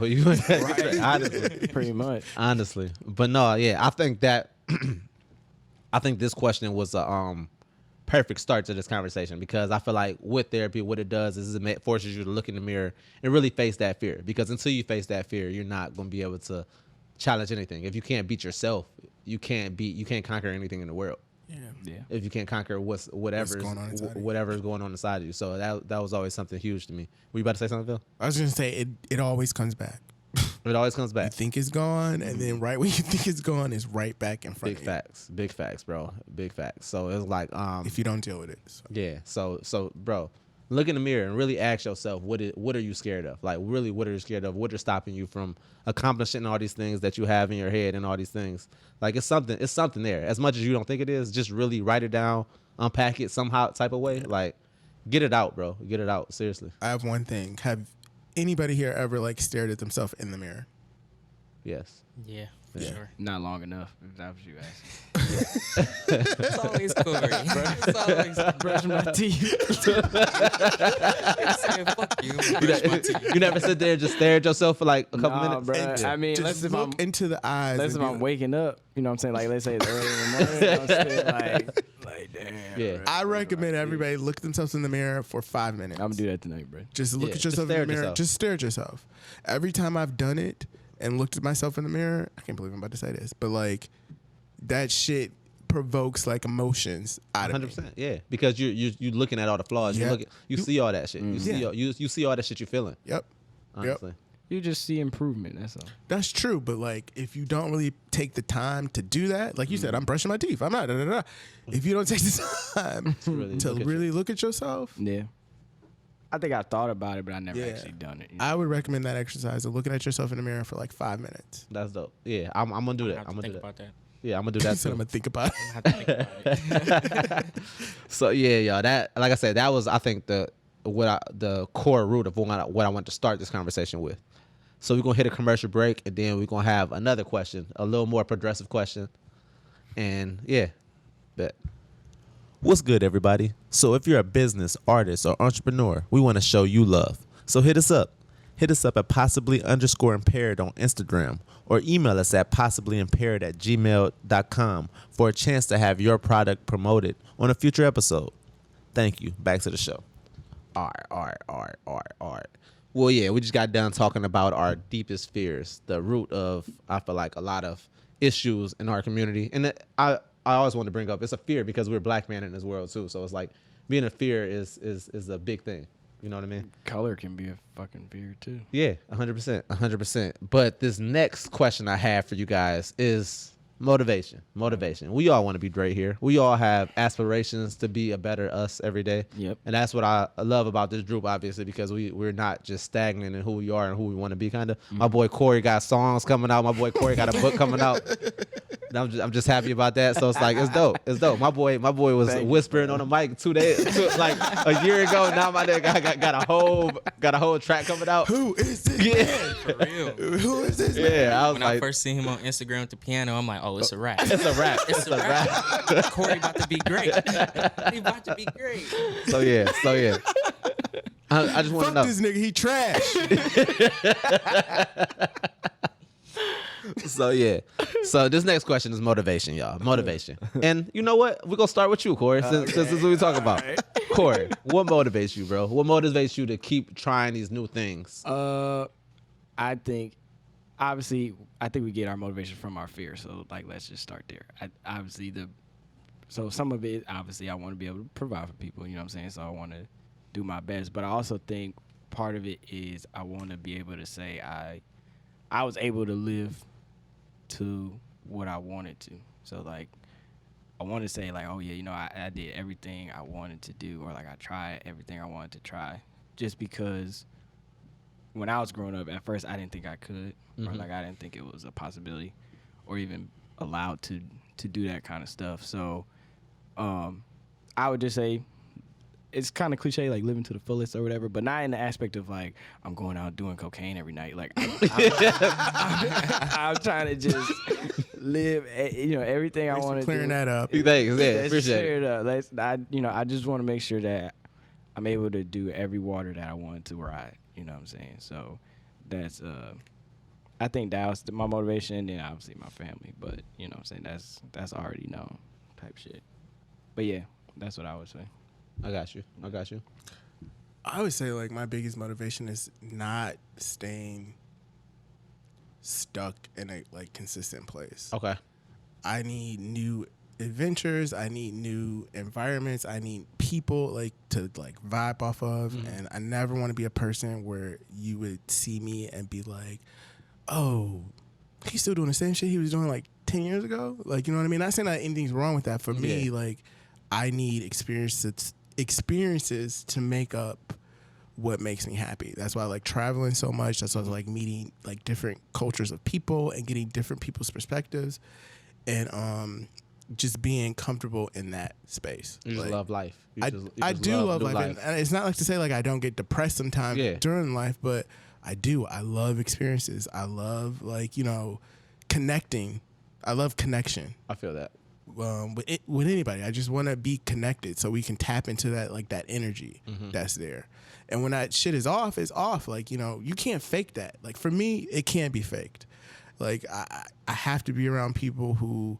[SPEAKER 3] Honestly.
[SPEAKER 2] pretty much.
[SPEAKER 3] Honestly. But no, yeah, I think that I think this question was a perfect start to this conversation, because I feel like with therapy, what it does is it forces you to look in the mirror and really face that fear. Because until you face that fear, you're not going to be able to challenge anything. If you can't beat yourself, you can't conquer anything in the world.
[SPEAKER 2] Yeah.
[SPEAKER 3] If you can't conquer whatever's
[SPEAKER 5] going on inside of you.
[SPEAKER 3] whatever's going on inside of you. So that was always something huge to me. Were you about to say something, Phil?
[SPEAKER 5] I was gonna say it always comes back.
[SPEAKER 3] It always comes
[SPEAKER 5] You
[SPEAKER 3] back.
[SPEAKER 5] think it's gone, and then right when you think it's gone, it's right back in front
[SPEAKER 3] Big
[SPEAKER 5] of you.
[SPEAKER 3] facts. Big facts, bro. Big facts. So it's like
[SPEAKER 5] If you don't deal with it. So.
[SPEAKER 3] yeah. So bro, look in the mirror and really ask yourself what are you scared of? Like really, what are you scared of? What are stopping you from accomplishing all these things that you have in your head and all these things? Like it's something there. As much as you don't think it is, just really write it down, unpack it somehow type of way. Like get it out, bro. Get it out. Seriously.
[SPEAKER 5] I have one thing. Have anybody here ever like stared at themselves in the mirror?
[SPEAKER 3] Yes.
[SPEAKER 4] Yeah, for
[SPEAKER 5] Yeah.
[SPEAKER 4] sure.
[SPEAKER 2] Not long enough, if that was you ask.
[SPEAKER 4] It's always Corey. It's always
[SPEAKER 2] Brush my teeth.
[SPEAKER 4] saying, fuck you. Brush my teeth.
[SPEAKER 3] You never sit there and just stare at yourself for like a couple
[SPEAKER 2] Nah,
[SPEAKER 3] minutes?
[SPEAKER 2] bruh. I mean,
[SPEAKER 5] Just
[SPEAKER 2] let's if I'm
[SPEAKER 5] look into the eyes.
[SPEAKER 2] Unless if
[SPEAKER 5] and be
[SPEAKER 2] I'm
[SPEAKER 5] like,
[SPEAKER 2] waking up, you know what I'm saying? Like, let's say it's early in the morning, I'm still like, damn.
[SPEAKER 3] Yeah.
[SPEAKER 2] bro.
[SPEAKER 5] I recommend everybody look themselves in the mirror for 5 minutes.
[SPEAKER 2] I'm gonna do that tonight, bro.
[SPEAKER 5] Just look
[SPEAKER 3] Yeah,
[SPEAKER 5] at
[SPEAKER 3] just
[SPEAKER 5] yourself
[SPEAKER 3] stare
[SPEAKER 5] in the
[SPEAKER 3] at
[SPEAKER 5] mirror.
[SPEAKER 3] yourself.
[SPEAKER 5] Just stare at yourself. Every time I've done it and looked at myself in the mirror, I can't believe I'm about to say this, but like that shit provokes like emotions out of me.
[SPEAKER 3] 100%. Yeah. Because you looking at all the flaws.
[SPEAKER 5] Yeah.
[SPEAKER 3] You see all that shit. You see all that shit you're feeling.
[SPEAKER 5] Yep.
[SPEAKER 3] Honestly.
[SPEAKER 2] You just see improvement. That's all.
[SPEAKER 5] That's true, but like if you don't really take the time to do that, like you said, I'm brushing my teeth. I'm not. If you don't take the time to really look at yourself,
[SPEAKER 2] yeah. I think I thought about it, but I never actually done it.
[SPEAKER 5] I would recommend that exercise of looking at yourself in the mirror for like 5 minutes.
[SPEAKER 3] That's dope. Yeah, I'm gonna do that. I'm gonna
[SPEAKER 4] think
[SPEAKER 3] do
[SPEAKER 4] about that.
[SPEAKER 3] Yeah, I'm gonna do that too.
[SPEAKER 5] I'm gonna think about it.
[SPEAKER 4] I have to think about it.
[SPEAKER 3] So yeah, y'all. That, like I said, that was I think the core root of what I want to start this conversation with. So we're gonna hit a commercial break, and then we're gonna have another question, a little more progressive question, and yeah, bet.
[SPEAKER 6] What's good, everybody? So if you're a business, artist, or entrepreneur, we want to show you love. So hit us up. Hit us up at possibly_impaired on Instagram, or email us at possiblyimpaired@gmail.com for a chance to have your product promoted on a future episode. Thank you. Back to the show.
[SPEAKER 3] All right. Well, yeah, we just got done talking about our deepest fears, the root of, I feel like, a lot of issues in our community. And I always want to bring up, it's a fear because we're black men in this world too. So it's like being a fear is a big thing. You know what I mean?
[SPEAKER 2] Color can be a fucking fear too.
[SPEAKER 3] Yeah, 100%. But this next question I have for you guys is motivation. We all want to be great here. We all have aspirations to be a better us every day.
[SPEAKER 2] Yep.
[SPEAKER 3] And that's what I love about this group, obviously, because we're not just stagnant in who we are and who we want to be, kind of. My boy Corey got songs coming out. My boy Corey got a book coming out. And I'm just happy about that. So it's like, it's dope. My boy was whispering on the mic 2 days, like a year ago. Now my nigga got a whole track coming out.
[SPEAKER 5] Who is this?
[SPEAKER 3] Yeah.
[SPEAKER 5] Man?
[SPEAKER 4] For real.
[SPEAKER 5] Who is this?
[SPEAKER 3] Yeah,
[SPEAKER 5] Man?
[SPEAKER 3] I was
[SPEAKER 4] When
[SPEAKER 3] like,
[SPEAKER 4] I first seen him on Instagram with the piano, I'm like, oh, it's a rap.
[SPEAKER 3] it's a rap.
[SPEAKER 4] It's a rap. Corey about to be great. He about to be great.
[SPEAKER 3] So yeah. I just want to
[SPEAKER 5] Fuck
[SPEAKER 3] know.
[SPEAKER 5] this nigga. He trash.
[SPEAKER 3] So yeah. So this next question is motivation, y'all. Motivation. And you know what? We're gonna start with you, Corey, since this is what we talk about. Right. Corey, what motivates you, bro? What motivates you to keep trying these new things?
[SPEAKER 2] I think we get our motivation from our fear. So like, let's just start there. So some of it, obviously, I want to be able to provide for people. You know what I'm saying? So I want to do my best. But I also think part of it is I want to be able to say I was able to live to what I wanted to. So like, I want to say like, oh yeah, you know, I did everything I wanted to do, or like I tried everything I wanted to try, just because when I was growing up, at first I didn't think I could, or like I didn't think it was a possibility, or even allowed to do that kind of stuff. So, I would just say it's kind of cliche, like living to the fullest or whatever, but not in the aspect of like I'm going out doing cocaine every night. Like I'm trying to just live, you know, everything I want to do.
[SPEAKER 5] Clearing that up.
[SPEAKER 3] Thanks, yeah, appreciate it.
[SPEAKER 2] I just want to make sure that I'm able to do every water that I want to ride. You know what I'm saying? So that's I think that was my motivation, and then obviously my family. But you know what I'm saying, that's already known type shit. But yeah, that's what I would say.
[SPEAKER 3] I got you.
[SPEAKER 5] I would say like my biggest motivation is not staying stuck in a like consistent place.
[SPEAKER 3] Okay.
[SPEAKER 5] I need new adventures. I need new environments. I need people like to like vibe off of. And I never want to be a person where you would see me and be like, oh, he's still doing the same shit he was doing like 10 years ago. Like, you know what I mean? Not saying that anything's wrong with that. For me, like I need experiences to make up what makes me happy. That's why I like traveling so much. That's why I like meeting like different cultures of people and getting different people's perspectives, and just being comfortable in that space.
[SPEAKER 3] You just
[SPEAKER 5] like,
[SPEAKER 3] love life.
[SPEAKER 5] I do love life. And it's not like to say like I don't get depressed sometimes during life, but I do. I love experiences. I love like, you know, connecting. I love connection.
[SPEAKER 3] I feel that.
[SPEAKER 5] With anybody. I just want to be connected so we can tap into that like that energy that's there. And when that shit is off, it's off. Like, you know, you can't fake that. Like for me, it can't be faked. Like I have to be around people who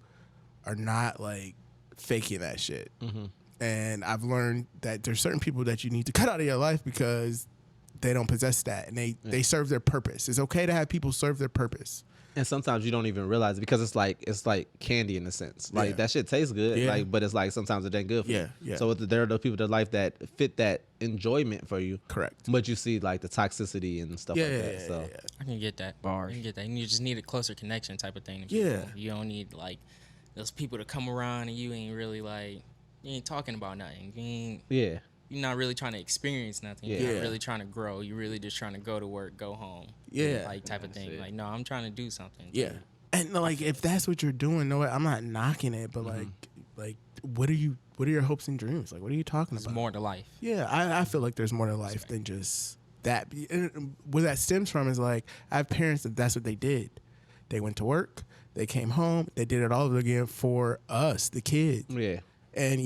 [SPEAKER 5] are not like faking that shit. And I've learned that there's certain people that you need to cut out of your life because don't possess that, and they serve their purpose. It's okay to have people serve their purpose.
[SPEAKER 3] And sometimes you don't even realize it because it's like candy in a sense. Like that shit tastes good, like, but it's like sometimes it ain't good for you.
[SPEAKER 5] Yeah.
[SPEAKER 3] So there are those people in life that fit that enjoyment for you.
[SPEAKER 5] Correct.
[SPEAKER 3] But you see like the toxicity and stuff like that. So
[SPEAKER 4] I can get that.
[SPEAKER 2] Bars.
[SPEAKER 4] I can get that. And you just need a closer connection type of thing.
[SPEAKER 5] Yeah.
[SPEAKER 4] You don't need like those people to come around and you ain't really like, you ain't talking about nothing. You're not really trying to experience nothing. You're not really trying to grow. You're really just trying to go to work, go home. Like type of thing. Like, no, I'm trying to do something.
[SPEAKER 5] Yeah. And like if that's what you're doing, no, I'm not knocking it, but like what are your hopes and dreams? Like what are you talking about?
[SPEAKER 4] There's more to life.
[SPEAKER 5] Yeah, I feel like there's more to life than just that. And where that stems from is like I have parents that's what they did. They went to work, they came home, they did it all over again for us, the kids.
[SPEAKER 3] Yeah.
[SPEAKER 5] And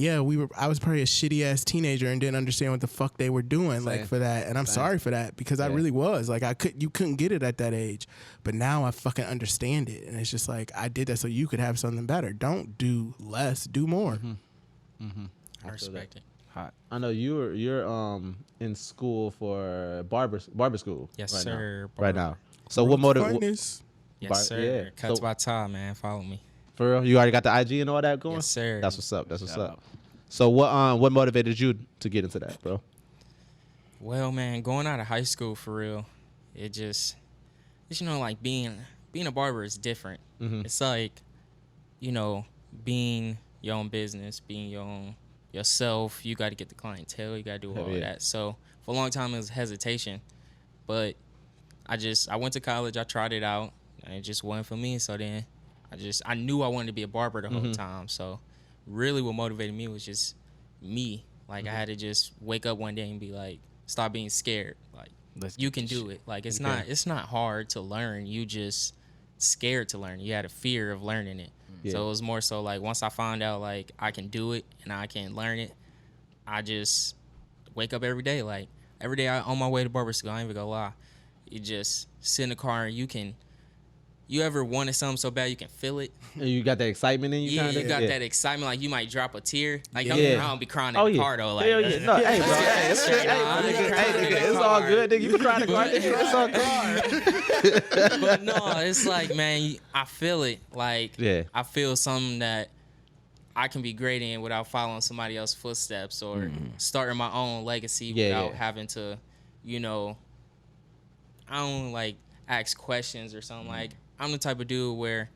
[SPEAKER 5] I was probably a shitty ass teenager and didn't understand what the fuck they were doing like for that. And I'm sorry for that because I really was. Like you couldn't get it at that age. But now I fucking understand it. And it's just like I did that so you could have something better. Don't do less, do more.
[SPEAKER 4] I respect it.
[SPEAKER 2] Hot.
[SPEAKER 3] I know you're in school for barber school.
[SPEAKER 4] Yes,
[SPEAKER 3] right
[SPEAKER 4] sir.
[SPEAKER 3] Now. Right now. So what motive?
[SPEAKER 4] Yes, sir.
[SPEAKER 3] Yeah.
[SPEAKER 4] Cuts by Ty, man. Follow me.
[SPEAKER 3] For real? You already got the IG and all that going?
[SPEAKER 4] Yes, sir.
[SPEAKER 3] That's what's up. That's what's up. So what motivated you to get into that, bro?
[SPEAKER 4] Well, man, going out of high school for real, it just like being a barber is different. It's like, being your own business, being yourself. You got to get the clientele. You got to do all of that. So for a long time it was hesitation, but I went to college. I tried it out, and it just wasn't for me. So then I knew I wanted to be a barber the whole time. So really what motivated me was just me. Like I had to just wake up one day and be like, stop being scared. Like you can do it. Like it's not hard to learn. You just scared to learn. You had a fear of learning it. So it was more so like once I found out like I can do it and I can learn it, I just wake up every day. Like every day on my way to barber school, I ain't even gonna lie. You just sit in the car and you ever wanted something so bad you can feel it?
[SPEAKER 3] And you got that excitement in you?
[SPEAKER 4] Yeah,
[SPEAKER 3] kinda?
[SPEAKER 4] You got that excitement. Like you might drop a tear. Like I don't be crying in the car though. Like,
[SPEAKER 3] hell yeah. No, hey, bro. Hey, it's all good, nigga. You can cry in the car. It's all good.
[SPEAKER 4] But no, it's like, man, I feel it. Like, I feel something that I can be great in without following somebody else's footsteps or starting my own legacy without having to, I don't like ask questions or something. Like, I'm the type of dude where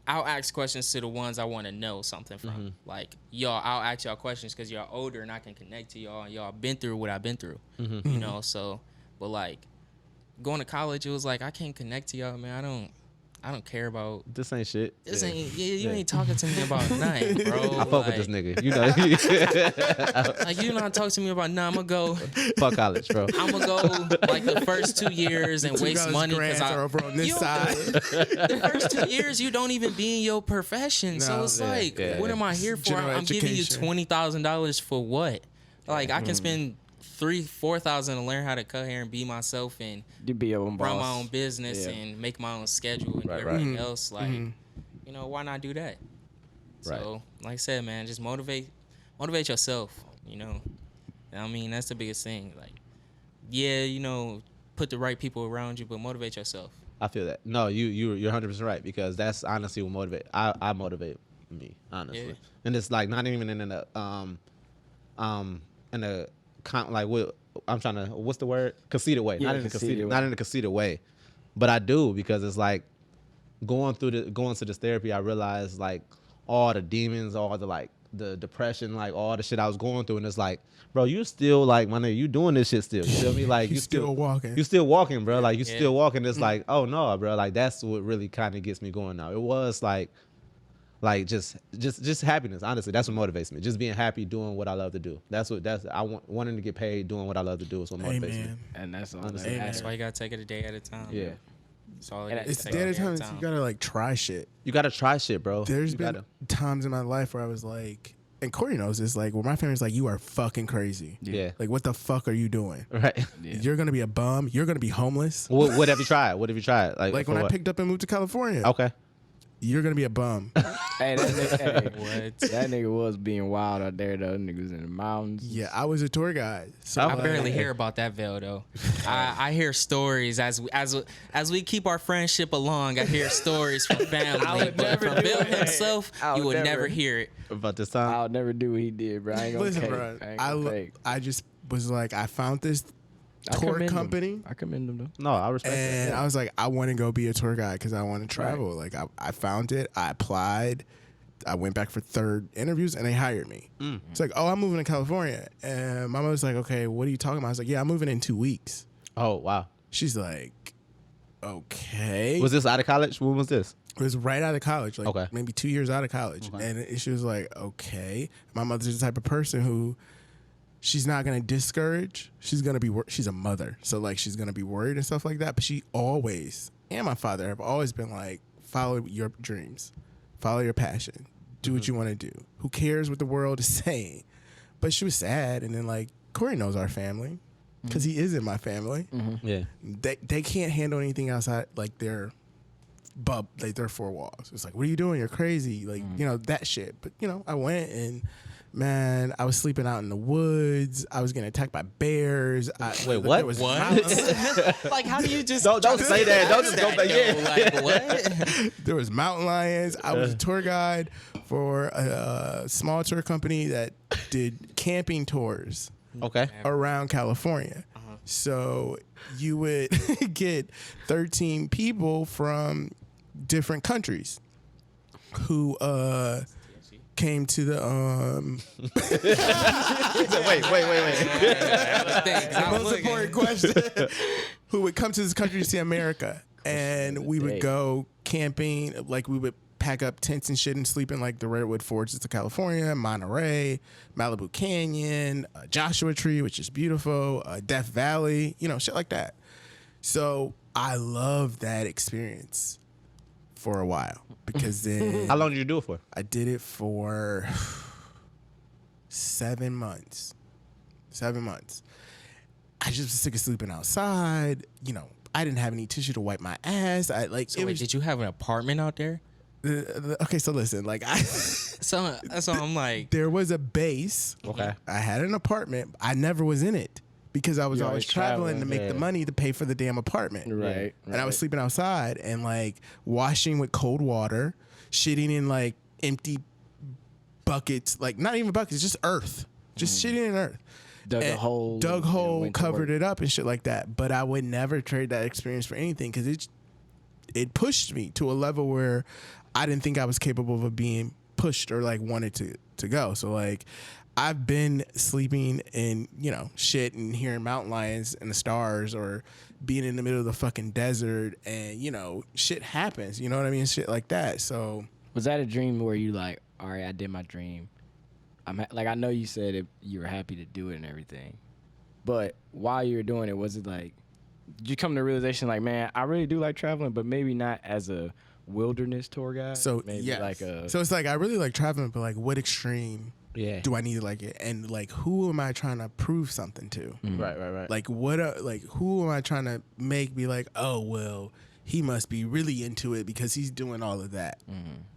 [SPEAKER 4] I'll ask questions to the ones I want to know something from. Like, I'll ask y'all questions because y'all older and I can connect to y'all and y'all been through what I've been through, so, but like, going to college, it was like, I can't connect to y'all, man. I don't care about
[SPEAKER 3] this. Ain't shit.
[SPEAKER 4] This ain't. You ain't talking to me about nothing, bro.
[SPEAKER 3] I fuck with this nigga.
[SPEAKER 4] Like you not talk to me about nothing. I'ma go.
[SPEAKER 3] Fuck college, bro.
[SPEAKER 4] I'ma go like the first 2 years and waste money because
[SPEAKER 5] over on this side.
[SPEAKER 4] The first 2 years you don't even be in your profession, so it's like, what am I here for?
[SPEAKER 5] General
[SPEAKER 4] I'm giving you
[SPEAKER 5] education.
[SPEAKER 4] $20,000 for what? Like I can spend $3,000-$4,000 to learn how to cut hair and be myself and
[SPEAKER 2] be your own boss.
[SPEAKER 4] run my own business and make my own schedule and everything else. Like, why not do that? So, like I said, man, just motivate yourself. I mean, that's the biggest thing. Like, put the right people around you, but motivate yourself.
[SPEAKER 3] I feel that. No, you're 100% right because that's honestly what motivate. I motivate me honestly, and it's like not even in a like what I'm trying to, what's the word? Conceited way. Not in a conceited way. But I do because it's like going to this therapy, I realized like all the demons, all the like the depression, like all the shit I was going through, and it's like, bro, you still like my nigga, you doing this shit still. You feel me? Like you
[SPEAKER 5] still walking.
[SPEAKER 3] You still walking, bro. Like you still walking. It's like, oh no, bro. Like that's what really kind of gets me going now. It was like just happiness. Honestly, that's what motivates me. Just being happy doing what I love to do. Wanting to get paid doing what I love to do is what motivates me.
[SPEAKER 2] And that's all.
[SPEAKER 4] That's why you gotta take it a day at a time.
[SPEAKER 3] Yeah.
[SPEAKER 5] It's a day at a time. You gotta like try shit.
[SPEAKER 3] You gotta try shit, bro.
[SPEAKER 5] There's been times in my life where I was like, and Corey knows this, like where my family's like, you are fucking crazy.
[SPEAKER 3] Yeah.
[SPEAKER 5] Like what the fuck are you doing?
[SPEAKER 3] Right.
[SPEAKER 2] Yeah.
[SPEAKER 5] You're gonna be a bum. You're gonna be homeless.
[SPEAKER 3] What have you tried? Like
[SPEAKER 5] when I picked up and moved to California.
[SPEAKER 3] Okay.
[SPEAKER 5] you're gonna be a bum.
[SPEAKER 2] Hey, that nigga was being wild out there though. Niggas in the mountains.
[SPEAKER 5] Yeah, I was a tour guide. So
[SPEAKER 4] I barely hear about that Veil though. I hear stories as we keep our friendship along. I hear stories from family, but from Bill himself, you would never hear it.
[SPEAKER 3] About this time,
[SPEAKER 2] I'll never do what he did, bro. I ain't gonna
[SPEAKER 5] listen,
[SPEAKER 2] fake.
[SPEAKER 5] bro. I just was like, I found this tour company.
[SPEAKER 2] I commend them though.
[SPEAKER 3] no, I respect
[SPEAKER 5] And
[SPEAKER 3] that.
[SPEAKER 5] I was like, I want to go be a tour guide because I want to travel. Like, I found it. I applied. I went back for 3rd interviews, and they hired me. It's like, oh, I'm moving to California. And my mom was like, okay, what are you talking about? I was like, yeah, I'm moving in 2 weeks.
[SPEAKER 3] Oh, wow.
[SPEAKER 5] She's like, okay.
[SPEAKER 3] Was this out of college? When was this?
[SPEAKER 5] It was right out of college, like
[SPEAKER 3] Okay.
[SPEAKER 5] maybe 2 years out of college.
[SPEAKER 3] Okay.
[SPEAKER 5] And she was like, okay. My mother's the type of person who she's not going to discourage. She's going to be, she's a mother. So like, she's going to be worried and stuff like that. But she always, and my father have always been like, follow your dreams, follow your passion, do what you want to do. Who cares what the world is saying? But she was sad. And then like, Corey knows our family because he is in my family.
[SPEAKER 3] Yeah.
[SPEAKER 5] They can't handle anything outside like their 4 walls. It's like, what are you doing? You're crazy. Like, you know, that shit. But, you know, I went and, man, I was sleeping out in the woods. I was getting attacked by bears.
[SPEAKER 3] Wait, what?
[SPEAKER 5] There was
[SPEAKER 3] What?
[SPEAKER 5] mountains.
[SPEAKER 4] Like, how do you just
[SPEAKER 3] Don't say that. Don't just go back. Yeah.
[SPEAKER 4] Like, what?
[SPEAKER 5] There was mountain lions. I was a tour guide for a small tour company that did camping tours
[SPEAKER 3] Okay.
[SPEAKER 5] around California. So you would get 13 people from different countries who came to the most important question. Who would come to this country to see America. And we would go camping, like we would pack up tents and shit and sleep in like the redwood forests of California, Monterey, Malibu Canyon, Joshua Tree, which is beautiful, Death Valley, you know, shit like that. So I loved that experience for a while because then
[SPEAKER 3] How long did you do it for?
[SPEAKER 5] I did it for 7 months. 7 months. I just was sick of sleeping outside. You know, I didn't have any tissue to wipe my ass.
[SPEAKER 4] So wait, did you have an apartment out there?
[SPEAKER 5] Okay, so listen, like
[SPEAKER 4] So I'm like,
[SPEAKER 5] there was a base.
[SPEAKER 3] Okay.
[SPEAKER 5] I had an apartment. I never was in it because I was
[SPEAKER 2] You're
[SPEAKER 5] always
[SPEAKER 2] always
[SPEAKER 5] traveling to
[SPEAKER 2] traveling,
[SPEAKER 5] make the money to pay for the damn apartment.
[SPEAKER 2] Right.
[SPEAKER 5] And I was sleeping outside and like washing with cold water, shitting in like empty buckets, like not even buckets, just earth, just shitting in earth.
[SPEAKER 2] Dug a hole,
[SPEAKER 5] covered it up and shit like that. But I would never trade that experience for anything because it pushed me to a level where I didn't think I was capable of being pushed or like wanted to go. So like I've been sleeping in, you know, shit and hearing mountain lions and the stars or being in the middle of the fucking desert and, you know, shit happens. You know what I mean? Shit like that. So
[SPEAKER 2] was that a dream where you like, all right, I did my dream. Like, I know you said you were happy to do it and everything, but while you were doing it, was it like, did you come to the realization like, man, I really do like traveling, but maybe not as a wilderness tour guide?
[SPEAKER 5] So
[SPEAKER 2] maybe
[SPEAKER 5] yeah,
[SPEAKER 2] like a.
[SPEAKER 5] So it's like I really like traveling, but like what extreme
[SPEAKER 3] Yeah.
[SPEAKER 5] do I need to like it? And like who am I trying to prove something to?
[SPEAKER 3] Right.
[SPEAKER 5] Like like who am I trying to make be like, oh well, he must be really into it because he's doing all of that.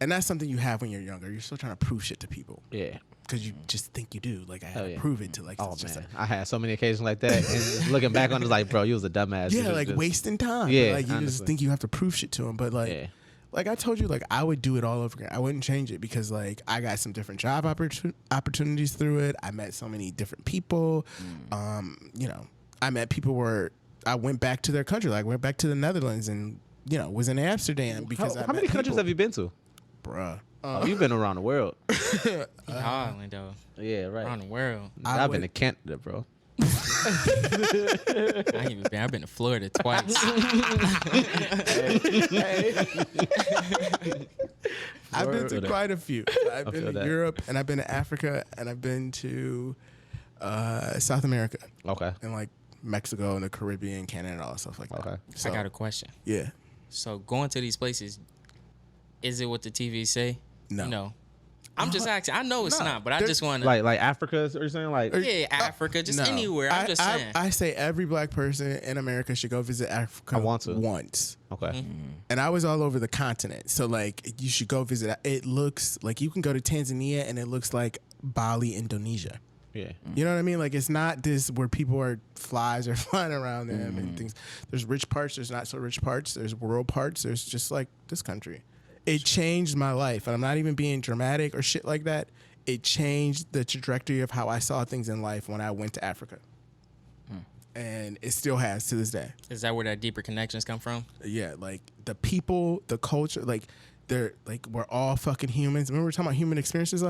[SPEAKER 5] And that's something you have when you're younger. You're still trying to prove shit to people.
[SPEAKER 3] Yeah.
[SPEAKER 5] Because you just think you do. Like I had to
[SPEAKER 3] yeah.
[SPEAKER 5] prove it to like.
[SPEAKER 3] Oh
[SPEAKER 5] it's just
[SPEAKER 3] man,
[SPEAKER 5] like,
[SPEAKER 3] I had so many occasions like that, and looking back on it, like, bro, you was a dumbass. You
[SPEAKER 5] yeah,
[SPEAKER 3] was
[SPEAKER 5] like
[SPEAKER 3] just-
[SPEAKER 5] wasting time.
[SPEAKER 3] Yeah,
[SPEAKER 5] Like you just
[SPEAKER 3] honestly.
[SPEAKER 5] think you have to prove shit to him, but like.
[SPEAKER 3] Yeah.
[SPEAKER 5] Like I told you, like I would do it all over again. I wouldn't change it because like I got some different job opportunities through it. I met so many different people. You know, I met people where I went back to their country. Like went back to the Netherlands and you know was in Amsterdam because
[SPEAKER 3] How many countries have you been to?
[SPEAKER 5] Bruh.
[SPEAKER 3] Oh, you've been around the world.
[SPEAKER 4] Holland though,
[SPEAKER 3] Yeah, right.
[SPEAKER 4] around the world.
[SPEAKER 3] I've been to Canada, bro.
[SPEAKER 4] I ain't even been. I've been to Florida twice.
[SPEAKER 5] I've been to quite a few. I've been
[SPEAKER 3] feel
[SPEAKER 5] to
[SPEAKER 3] that.
[SPEAKER 5] Europe and I've been to Africa and I've been to South America
[SPEAKER 3] Okay.
[SPEAKER 5] and like Mexico and the Caribbean, Canada, and all that stuff like that.
[SPEAKER 3] Okay.
[SPEAKER 5] So,
[SPEAKER 4] I got a question.
[SPEAKER 5] yeah.
[SPEAKER 4] So going to these places, is it what the TV say?
[SPEAKER 5] No.
[SPEAKER 4] You know, I'm just asking. I know it's not, but I just want to
[SPEAKER 3] like Africa. Are you saying like?
[SPEAKER 4] Yeah, Africa, just anywhere. I'm just saying.
[SPEAKER 5] I say every black person in America should go visit Africa.
[SPEAKER 3] I want to
[SPEAKER 5] once.
[SPEAKER 3] Okay.
[SPEAKER 4] Mm-hmm.
[SPEAKER 5] And I was all over the continent, so like you should go visit. It looks like you can go to Tanzania, and it looks like Bali, Indonesia.
[SPEAKER 3] Yeah.
[SPEAKER 5] You know what I mean? Like it's not this where flies are flying around them and things. There's rich parts. There's not so rich parts. There's rural parts. There's just like this country. It changed my life, and I'm not even being dramatic or shit like that. It changed the trajectory of how I saw things in life when I went to Africa, and it still has to this day.
[SPEAKER 4] Is that where that deeper connections come from?
[SPEAKER 5] Yeah, like the people, the culture, like they're like we're all fucking humans. Remember we were talking about human experiences?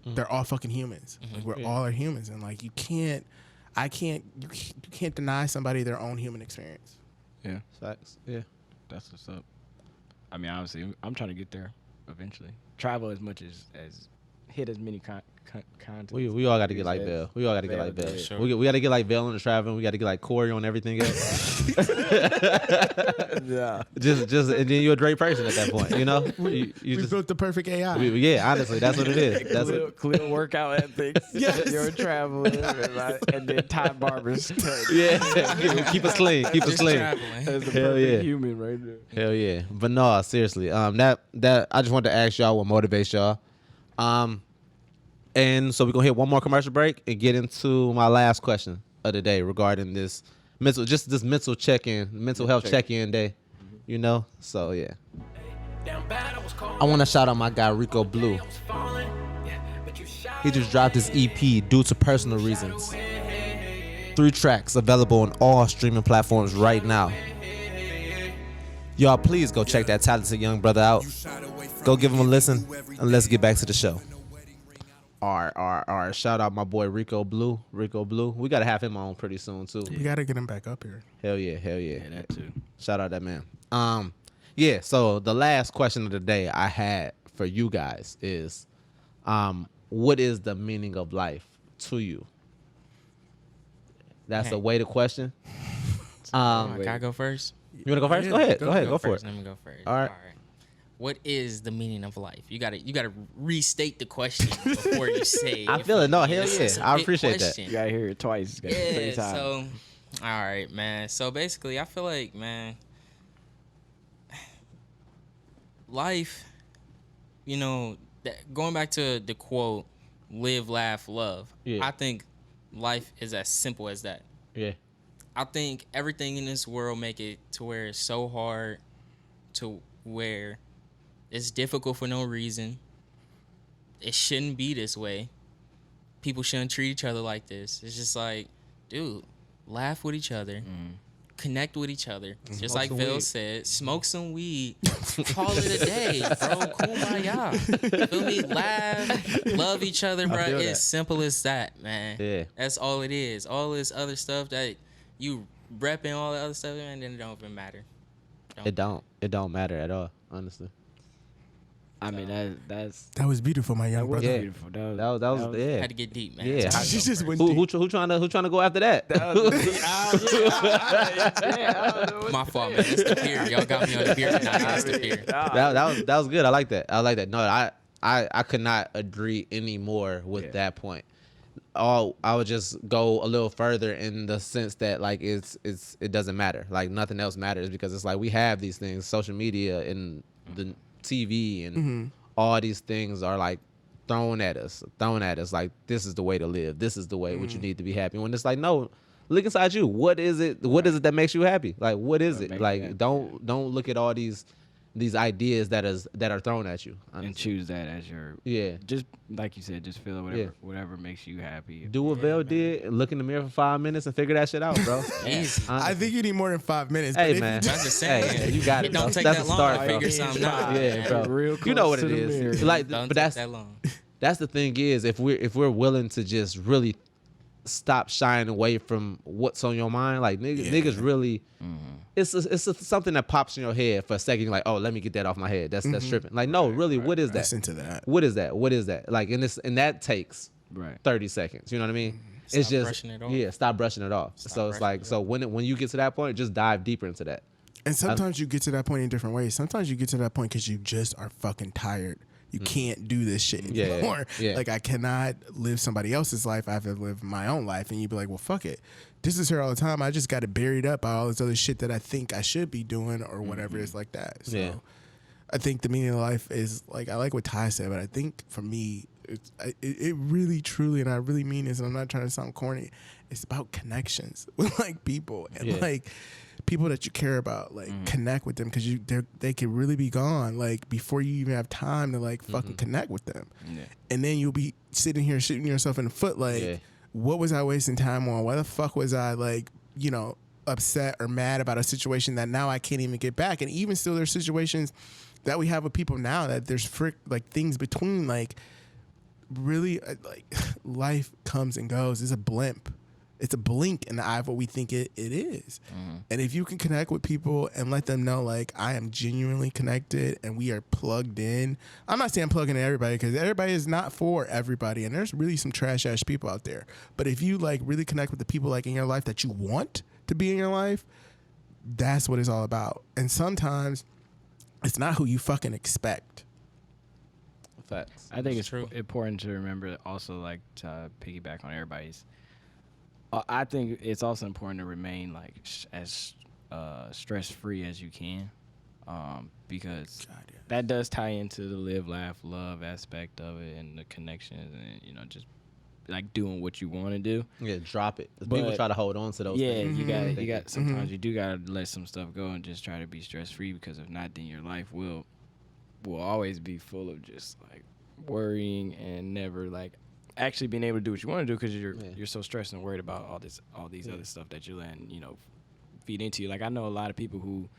[SPEAKER 5] They're all fucking humans. Like we're all are humans, and like you can't deny somebody their own human experience.
[SPEAKER 2] Yeah,
[SPEAKER 3] facts. Yeah,
[SPEAKER 2] that's what's up. I mean, obviously, I'm trying to get there eventually. Travel as much as hit as many content.
[SPEAKER 3] We all got to get like Bill. We all got to get like Bill. Sure. We got to get like Bill on the traveling. We got to get like Corey on everything else.
[SPEAKER 2] Yeah.
[SPEAKER 3] Just and then you're a great person at that point. You know.
[SPEAKER 5] We
[SPEAKER 3] just
[SPEAKER 5] built the perfect AI.
[SPEAKER 3] Yeah, honestly, that's what it is. That's
[SPEAKER 2] clear workout ethics.
[SPEAKER 5] Yes.
[SPEAKER 2] You're traveling, and then Ty Barber's.
[SPEAKER 3] Yeah. Keep us clean. Keep us clean.
[SPEAKER 2] That's the
[SPEAKER 3] Hell yeah.
[SPEAKER 2] human right there.
[SPEAKER 3] Hell yeah. But no, seriously. That I just wanted to ask y'all what motivates y'all. And so we're gonna hit one more commercial break and get into my last question of the day regarding this mental health check-in day. You know? So yeah. I wanna shout out my guy Rico Blue. He just dropped his EP due to personal reasons. 3 tracks available on all streaming platforms right now. Y'all please go check that talented young brother out. Go give him a listen and let's get back to the show. Shout out my boy Rico Blue. We gotta have him on pretty soon too.
[SPEAKER 5] We gotta get him back up here.
[SPEAKER 3] Hell yeah.
[SPEAKER 2] Yeah, that too.
[SPEAKER 3] Shout out that man. Yeah, so the last question of the day I had for you guys is what is the meaning of life to you? That's a weighted question.
[SPEAKER 4] Can I go first?
[SPEAKER 3] You wanna go first?
[SPEAKER 5] Yeah,
[SPEAKER 3] Go ahead. Go for
[SPEAKER 4] first.
[SPEAKER 3] it.
[SPEAKER 4] Let me go first.
[SPEAKER 3] All right.
[SPEAKER 4] What is the meaning of life? You gotta restate the question before you say.
[SPEAKER 3] I feel it. No, hell yeah. I appreciate that.
[SPEAKER 2] You gotta hear it twice.
[SPEAKER 4] Yeah. So, all right, man. So basically, I feel like, man, life. You know, going back to the quote, "Live, laugh, love."
[SPEAKER 3] Yeah.
[SPEAKER 4] I think life is as simple as that.
[SPEAKER 3] Yeah.
[SPEAKER 4] I think everything in this world make it to where it's so hard to where it's difficult for no reason. It shouldn't be this way. People shouldn't treat each other like this. It's just like, dude, laugh with each other. Connect with each other. Just like Phil said, smoke some weed. Call it a day, bro. Kumbaya. Feel me? Laugh. Love each other, bro. It's simple as that, man.
[SPEAKER 3] Yeah.
[SPEAKER 4] That's all it is. All this other stuff that you repping, all the other stuff, man, then it don't even matter.
[SPEAKER 3] It don't matter at all, honestly.
[SPEAKER 2] I mean,
[SPEAKER 5] that was beautiful, my young brother.
[SPEAKER 3] Yeah.
[SPEAKER 2] beautiful.
[SPEAKER 3] That was yeah.
[SPEAKER 4] Had to get deep, man.
[SPEAKER 3] Yeah.
[SPEAKER 5] She just went
[SPEAKER 3] Who
[SPEAKER 5] deep.
[SPEAKER 3] trying to go after that?
[SPEAKER 4] My fault, man. It's the beer. Y'all got me on the beer. Nah, that's the beer.
[SPEAKER 3] that was good. I like that. No, I could not agree any more with that point. I would just go a little further in the sense that like it doesn't matter. Like nothing else matters because it's like we have these things, social media and the TV and all these things are like thrown at us like this is the way to live. This is the way what you need to be happy. When it's like no, look inside you. What is it that makes you happy? Like what is it? Like don't look at all these ideas that are thrown at you
[SPEAKER 2] and choose that as your just like you said, just feel whatever makes you happy.
[SPEAKER 3] Do what Vel did, look in the mirror for 5 minutes and figure that shit out, bro.
[SPEAKER 5] I think you need more than 5 minutes.
[SPEAKER 3] Hey man,
[SPEAKER 4] I'm just saying,
[SPEAKER 3] hey, you got it.
[SPEAKER 4] It don't take
[SPEAKER 3] that's
[SPEAKER 4] that
[SPEAKER 3] a
[SPEAKER 4] long
[SPEAKER 3] start,
[SPEAKER 4] to figure something out.
[SPEAKER 3] Yeah, bro.
[SPEAKER 2] Real
[SPEAKER 3] You know what
[SPEAKER 2] close
[SPEAKER 3] it
[SPEAKER 2] to the
[SPEAKER 3] is.
[SPEAKER 2] mirror.
[SPEAKER 3] Like,
[SPEAKER 4] Don't
[SPEAKER 3] but
[SPEAKER 4] take that long.
[SPEAKER 3] That's the thing is if we're willing to just really stop shying away from what's on your mind, like niggas really. It's something that pops in your head for a second. You're like, oh, let me get that off my head. That's tripping. Like, no, really, what is that?
[SPEAKER 5] Listen to that.
[SPEAKER 3] What is that? Like, and that takes 30 seconds. You know what I mean? It's just
[SPEAKER 4] brushing it off.
[SPEAKER 3] Yeah, stop brushing it off. So it's like, so when you get to that point, just dive deeper into that.
[SPEAKER 5] And sometimes you get to that point in different ways. Sometimes you get to that point because you just are fucking tired. You can't do this shit anymore. Like, I cannot live somebody else's life. I have to live my own life. And you'd be like, well, fuck it. This is here all the time. I just got it buried up by all this other shit that I think I should be doing or whatever is like that. So I think the meaning of life is, like, I like what Ty said, but I think for me, it really, truly, and I really mean this, and I'm not trying to sound corny, it's about connections with, like, people. And, like, people that you care about, like, connect with them, because they can really be gone, like, before you even have time to, like, fucking connect with them. And then you'll be sitting here shooting yourself in the foot, like, what was I wasting time on? Why the fuck was I, like, you know, upset or mad about a situation that now I can't even get back? And even still, there's situations that we have with people now that there's like things between, like, really, like, life comes and goes. It's a blimp. It's a blink in the eye of what we think it is. And if you can connect with people and let them know, like, I am genuinely connected and we are plugged in. I'm not saying plug into everybody, because everybody is not for everybody. And there's really some trash ass people out there. But if you, like, really connect with the people, like, in your life that you want to be in your life, that's what it's all about. And sometimes it's not who you fucking expect.
[SPEAKER 3] Facts.
[SPEAKER 2] I think it's important to remember also, like, to piggyback on everybody's. I think it's also important to remain, like, as stress-free as you can, because that does tie into the live, laugh, love aspect of it, and the connections, and, you know, just, like, doing what you want to do.
[SPEAKER 3] Yeah, drop it. People try to hold on to those things.
[SPEAKER 2] You got sometimes you do gotta let some stuff go and just try to be stress-free, because if not, then your life will always be full of just, like, worrying and never, like, actually being able to do what you want to do, because you're so stressed and worried about all these other stuff that you're letting, you know, feed into you. Like, I know a lot of people who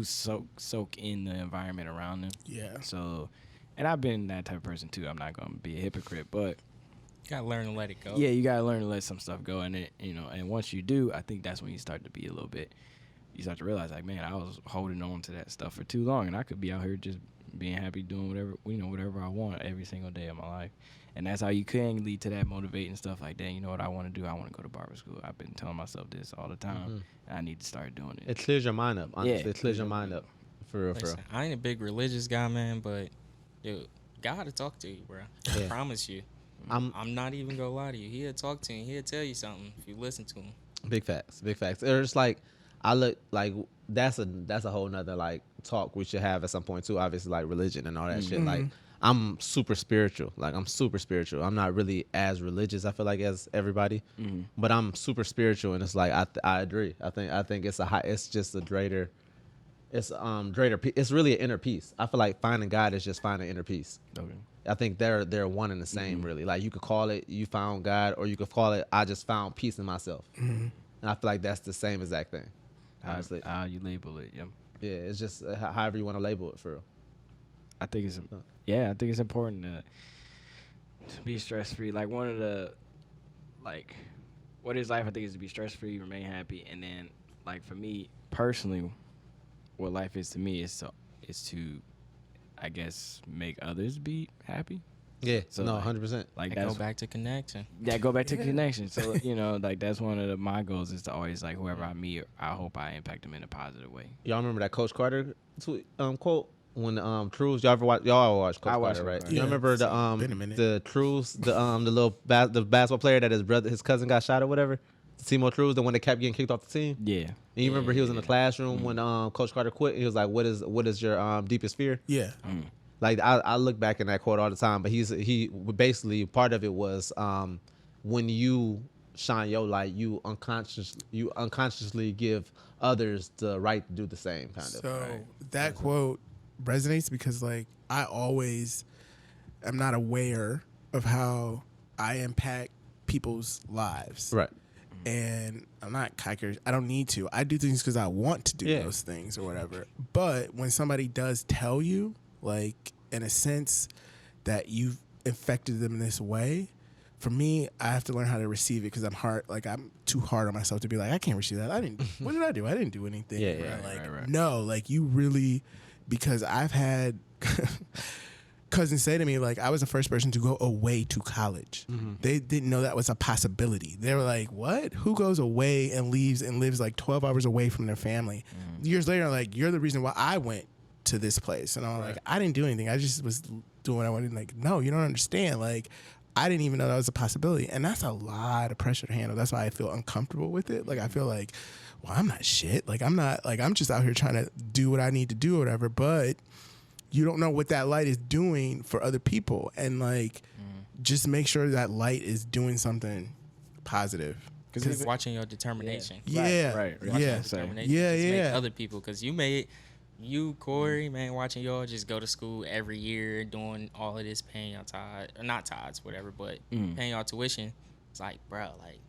[SPEAKER 2] soak in the environment around them. Yeah. So, and I've been that type of person too. I'm not gonna be a hypocrite, but
[SPEAKER 4] you gotta learn to let it go.
[SPEAKER 2] Yeah, you gotta learn to let some stuff go, and it, you know, and once you do, I think that's when you start to be a little bit. You start to realize, like, man, I was holding on to that stuff for too long, and I could be out here just being happy doing whatever I want every single day of my life. And that's how you can lead to that motivating stuff, like, dang, you know what I want to do? I want to go to barber school. I've been telling myself this all the time, and I need to start doing it.
[SPEAKER 3] It clears your mind up, honestly. It clears your mind up, for real,
[SPEAKER 4] Listen, I ain't a big religious guy, man, but, dude, God will talk to you, bro. I promise you. I'm not even going to lie to you. He'll talk to you. He'll tell you something if you listen to him.
[SPEAKER 3] Big facts. It's like, I look, like, that's a whole nother, like, talk we should have at some point, too. Obviously, like, religion and all that shit. Like, I'm super spiritual. Like, I'm super spiritual. I'm not really as religious, I feel like, as everybody, but I'm super spiritual, and it's like, I agree. I think it's just a greater, it's really an inner peace. I feel like finding God is just finding inner peace. Okay. I think they're one and the same, really. Like, you could call it you found God, or you could call it I just found peace in myself. And I feel like that's the same exact thing. Honestly,
[SPEAKER 2] how you label it,
[SPEAKER 3] yeah, it's just however you want to label it, for real.
[SPEAKER 2] I think it's important to be stress free. Like, one of the, like, what is life? I think is to be stress free, remain happy, and then, like, for me personally, what life is to me is to, I guess, make others be happy.
[SPEAKER 3] Yeah, so, no, 100%.
[SPEAKER 4] Like, go back to connection.
[SPEAKER 2] Yeah, go back to connection. So, you know, like, that's one of my goals, is to always, like, whoever I meet, I hope I impact them in a positive way.
[SPEAKER 3] Y'all remember that Coach Carter quote? When Trues, y'all watch Coach Carter, right? Yeah. You remember the Trues, the basketball player that his cousin got shot or whatever? Timo Trues, the one that kept getting kicked off the team? Yeah. And you remember he was in the classroom when Coach Carter quit, and he was like, what is your deepest fear? Yeah. Like, I look back in that quote all the time, but he basically, part of it was when you shine your light, you unconsciously give others the right to do the same, kind of.
[SPEAKER 5] So that quote resonates, because, like, I always am not aware of how I impact people's lives. Right. And I'm not cocky. I don't need to. I do things because I want to do those things or whatever. But when somebody does tell you, like, in a sense, that you've affected them in this way, for me, I have to learn how to receive it, because I'm too hard on myself to be like, I can't receive that. What did I do? I didn't do anything. Right. No, like, you really, because I've had cousins say to me, like, I was the first person to go away to college. They didn't know that was a possibility. They were like, what? Who goes away and leaves and lives like 12 hours away from their family? Years later, like, you're the reason why I went to this place. And I'm like, I didn't do anything. I just was doing what I wanted. Like, no, you don't understand. Like, I didn't even know that was a possibility. And that's a lot of pressure to handle. That's why I feel uncomfortable with it. Like, I feel like, well, I'm not shit. Like, I'm just out here trying to do what I need to do or whatever. But you don't know what that light is doing for other people. And, like, just make sure that light is doing something positive.
[SPEAKER 4] Because watching your determination.
[SPEAKER 5] Yeah.
[SPEAKER 2] Right.
[SPEAKER 5] Yeah.
[SPEAKER 4] Make other people. Because you, Corey, man, watching y'all just go to school every year, doing all of this, paying your not tithes, whatever, but paying your tuition. It's like, bro, like,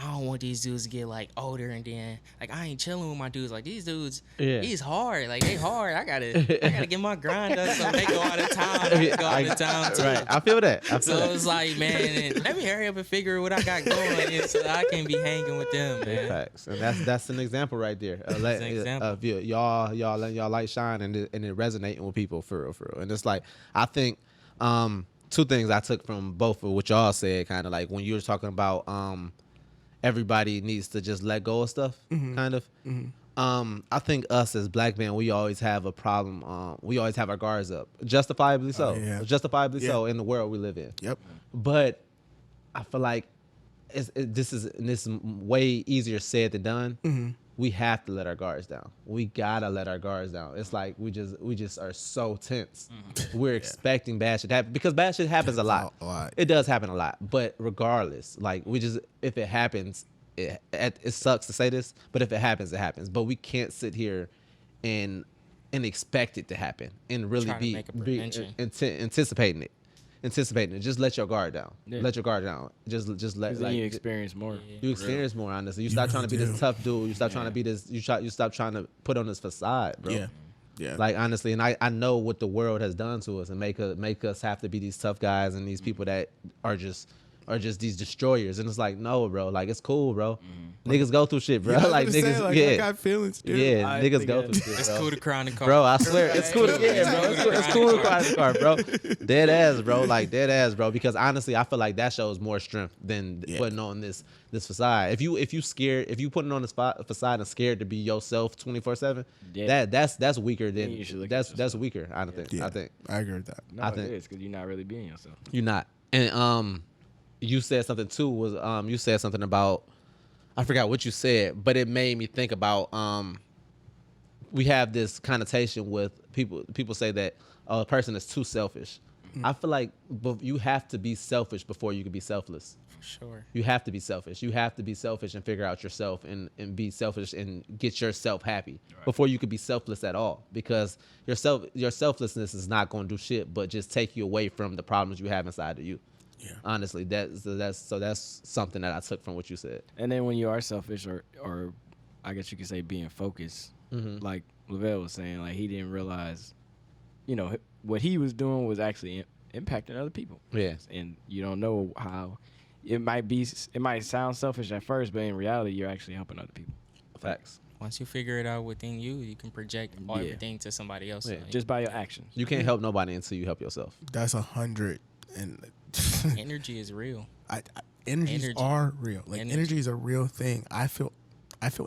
[SPEAKER 4] I don't want these dudes to get like older and then like I ain't chilling with my dudes. Like these dudes, he's hard. Like they hard. I gotta get my grind up so they go out of town. Too.
[SPEAKER 3] Right. I feel that.
[SPEAKER 4] So it's like, man, let me hurry up and figure what I got going so I can be hanging with them, man.
[SPEAKER 3] Facts. And that's an example right there. Of y'all letting y'all light shine and it resonating with people for real. And it's like I think two things I took from both of what y'all said, kind of like when you were talking about everybody needs to just let go of stuff, kind of. I think us as black men, we always have a problem. We always have our guards up, justifiably so. Justifiably so in the world we live in.
[SPEAKER 5] Yep.
[SPEAKER 3] But I feel like this is way easier said than done. We have to let our guards down. We gotta let our guards down. It's like we just are so tense. We're expecting bad shit to happen because bad shit happens a lot. It does happen a lot. But regardless, like if it happens, it sucks to say this, but if it happens, it happens. But we can't sit here and expect it to happen and really be anticipating it. Just let your guard down. Let your guard down. Just let.
[SPEAKER 2] Then you experience more.
[SPEAKER 3] You experience more. Honestly, you stop trying to be this tough dude. You stop trying to be this. You stop trying to put on this facade, bro. Yeah. Like honestly, and I know what the world has done to us and make us have to be these tough guys and these people that are just these destroyers. And it's like, no, bro. Like it's cool, bro. Niggas go through shit, bro. Like niggas,
[SPEAKER 5] I got feelings, dude.
[SPEAKER 3] Yeah, niggas go through shit, bro.
[SPEAKER 4] It's cool to cry in the car,
[SPEAKER 3] bro. I swear, it's cool to bro. It's cool to cry in the car, bro. Dead ass, bro. Like dead ass, bro. Because honestly, I feel like that shows more strength than putting on this facade. If you scared, if you putting on this facade and scared to be yourself 24/7, that's weaker than that's weaker. I think.
[SPEAKER 5] I agree with that.
[SPEAKER 2] No, I think it is because you're not really being yourself.
[SPEAKER 3] You're not, and you said something too. Was you said something about. I forgot what you said, but it made me think about we have this connotation with people. People say that a person is too selfish. I feel like you have to be selfish before you can be selfless.
[SPEAKER 4] For sure.
[SPEAKER 3] You have to be selfish. You have to be selfish and figure out yourself and be selfish and get yourself happy before you can be selfless at all. Because your selflessness is not going to do shit but just take you away from the problems you have inside of you. Yeah. Honestly, that's something that I took from what you said.
[SPEAKER 2] And then when you are selfish, or I guess you could say being focused, like Lavelle was saying, like he didn't realize, what he was doing was actually impacting other people.
[SPEAKER 3] Yeah.
[SPEAKER 2] And you don't know how it might sound selfish at first, but in reality, you're actually helping other people.
[SPEAKER 3] Facts.
[SPEAKER 4] Once you figure it out within you, you can project everything to somebody else.
[SPEAKER 2] Yeah. Just by your actions.
[SPEAKER 3] You can't help nobody until you help yourself.
[SPEAKER 5] That's 100. And
[SPEAKER 4] energy is real.
[SPEAKER 5] Energies are real. Like energy is a real thing. I feel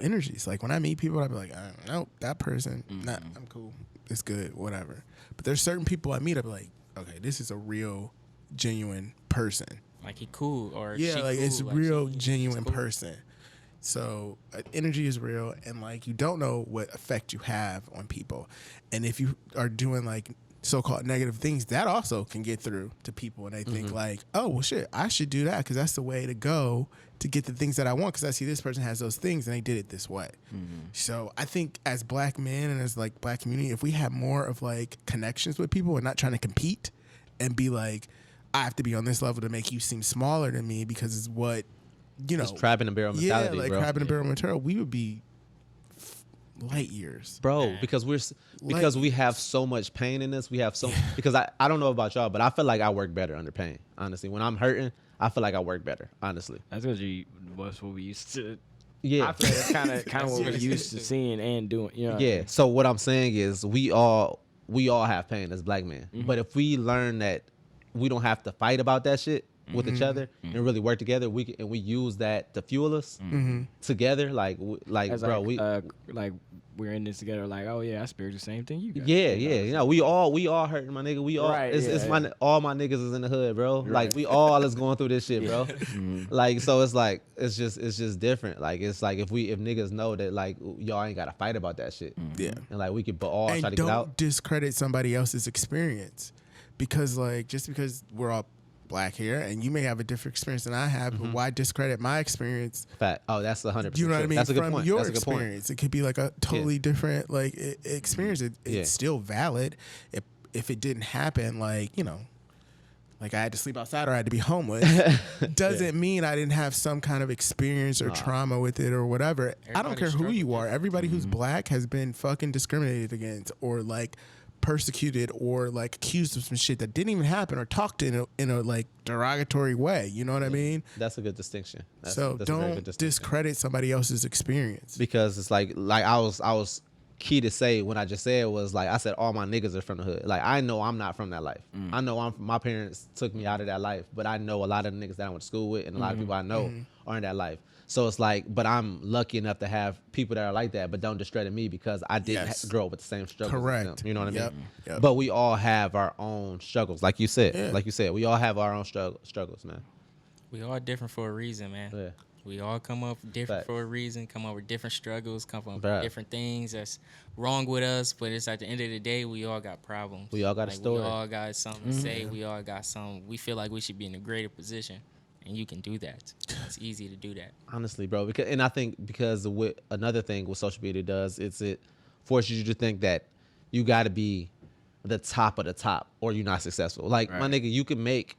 [SPEAKER 5] energies. Like when I meet people, I be like, nope, that person, I'm cool. It's good, whatever. But there's certain people I meet, I be like, okay, this is a real, genuine person.
[SPEAKER 4] Like he cool or
[SPEAKER 5] yeah,
[SPEAKER 4] she
[SPEAKER 5] like
[SPEAKER 4] cool,
[SPEAKER 5] it's
[SPEAKER 4] like
[SPEAKER 5] real,
[SPEAKER 4] she's
[SPEAKER 5] genuine
[SPEAKER 4] cool.
[SPEAKER 5] person. So energy is real, and like you don't know what effect you have on people, and if you are doing like so-called negative things, that also can get through to people, and they think like, oh well, shit, I should do that because that's the way to go to get the things that I want because I see this person has those things and they did it this way. So I think as black men and as like black community, if we have more of like connections with people and not trying to compete and be like, I have to be on this level to make you seem smaller than me because it's what,
[SPEAKER 3] it's crab in a barrel mentality,
[SPEAKER 5] like
[SPEAKER 3] bro.
[SPEAKER 5] Crab in a barrel mentality, we would be light years,
[SPEAKER 3] bro. Because we have so much pain in this. We have so because I don't know about y'all, but I feel like I work better under pain. Honestly, when I'm hurting, I feel like I work better. Honestly,
[SPEAKER 2] that's because that's what we used to.
[SPEAKER 3] Yeah,
[SPEAKER 2] I feel like that's kind of what we're used to seeing and doing.
[SPEAKER 3] Yeah. So what I'm saying is, we all have pain as black men, but if we learn that we don't have to fight about that shit with each other and really work together, we use that to fuel us together. Like bro,
[SPEAKER 2] we're in this together. Like, oh yeah, I experienced the same thing you got.
[SPEAKER 3] Yeah, you know, we all hurting, my nigga. We all,
[SPEAKER 2] Right,
[SPEAKER 3] it's all my niggas is in the hood, bro.
[SPEAKER 2] Right.
[SPEAKER 3] Like we all is going through this shit, bro. Like, so it's like, it's just different. Like, it's like if niggas know that like y'all ain't got to fight about that shit.
[SPEAKER 5] Yeah.
[SPEAKER 3] And like we could all
[SPEAKER 5] and
[SPEAKER 3] try to get out.
[SPEAKER 5] don't discredit somebody else's experience, because like just because we're all black here and you may have a different experience than I have, but why discredit my experience?
[SPEAKER 3] Fact. Oh, that's 100%.
[SPEAKER 5] You know what I mean?
[SPEAKER 3] That's a good
[SPEAKER 5] From
[SPEAKER 3] point.
[SPEAKER 5] your
[SPEAKER 3] That's a good point.
[SPEAKER 5] experience, it could be like a totally different like experience. It's still valid. If it didn't happen, like, you know, like I had to sleep outside or I had to be homeless, doesn't mean I didn't have some kind of experience or trauma with it or whatever. I don't care who you are. Everybody who's black has been fucking discriminated against or like persecuted or like accused of some shit that didn't even happen or talked in a like derogatory way. You know what I mean?
[SPEAKER 3] That's a good distinction. That's
[SPEAKER 5] So
[SPEAKER 3] a very good
[SPEAKER 5] don't
[SPEAKER 3] distinction.
[SPEAKER 5] discredit somebody else's experience.
[SPEAKER 3] Because it's like I was key to say when I just said was like I said all my niggas are from the hood. Like I know I'm not from that life. I know my parents took me out of that life, but I know a lot of the niggas that I went to school with and a lot of people I know are in that life. So it's like, but I'm lucky enough to have people that are like that, but don't discredit me because I didn't grow up with the same struggles.
[SPEAKER 5] Correct.
[SPEAKER 3] As them, you know what I mean?
[SPEAKER 5] Yep.
[SPEAKER 3] But we all have our own struggles, like you said.
[SPEAKER 5] Yeah.
[SPEAKER 3] Like you said, we all have our own struggles, man.
[SPEAKER 4] We all different for a reason, man.
[SPEAKER 3] Yeah.
[SPEAKER 4] We all come up different
[SPEAKER 3] Facts.
[SPEAKER 4] for a reason, come up with different struggles, come up
[SPEAKER 3] Right.
[SPEAKER 4] with different things that's wrong with us. But it's at the end of the day, we all got problems.
[SPEAKER 3] We all got a story.
[SPEAKER 4] We all got something to say. We all got something. We feel like we should be in a greater position. And you can do that. It's easy to do that.
[SPEAKER 3] Honestly, bro. And I think because with another thing what social media does, it forces you to think that you got to be the top of the top or you're not successful. Like my nigga, you can make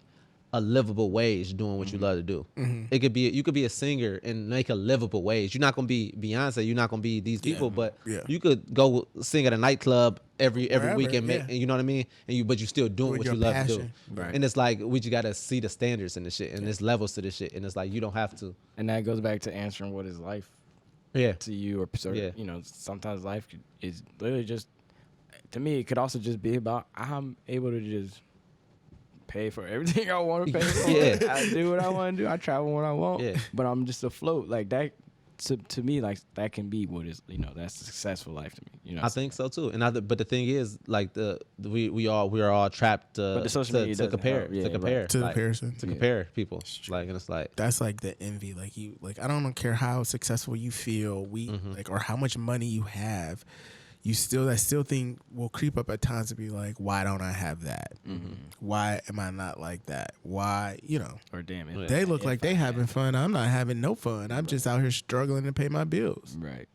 [SPEAKER 3] a livable wage doing what you love to do. It could be you could be a singer and make a livable wage. You're not gonna be Beyonce. You're not gonna be these people, but you could go sing at a nightclub every week and make. And you know what I mean? But you still doing what you love to do.
[SPEAKER 2] Right.
[SPEAKER 3] And it's like we just gotta see the standards in this shit, and there's levels to this shit, and it's like you don't have to.
[SPEAKER 2] And that goes back to answering what is life to you, or you know, sometimes life is literally just, to me, it could also just be about I'm able to just pay for everything I want to pay for. I do what I want to do. I travel when I want. But I'm just afloat. Like that, to me, like that can be what is, you know, that's a successful life to me. You know,
[SPEAKER 3] I think so too. And but the thing is, like we are all trapped to compare people. Like, and it's like
[SPEAKER 5] that's like the envy. Like you, like I don't care how successful you feel, like or how much money you have. You that thing will creep up at times to be like, why don't I have that? Why am I not like that? Why, you know?
[SPEAKER 2] Or damn it,
[SPEAKER 5] they look like they having fun. I'm not having no fun. I'm just out here struggling to pay my bills.
[SPEAKER 2] Right.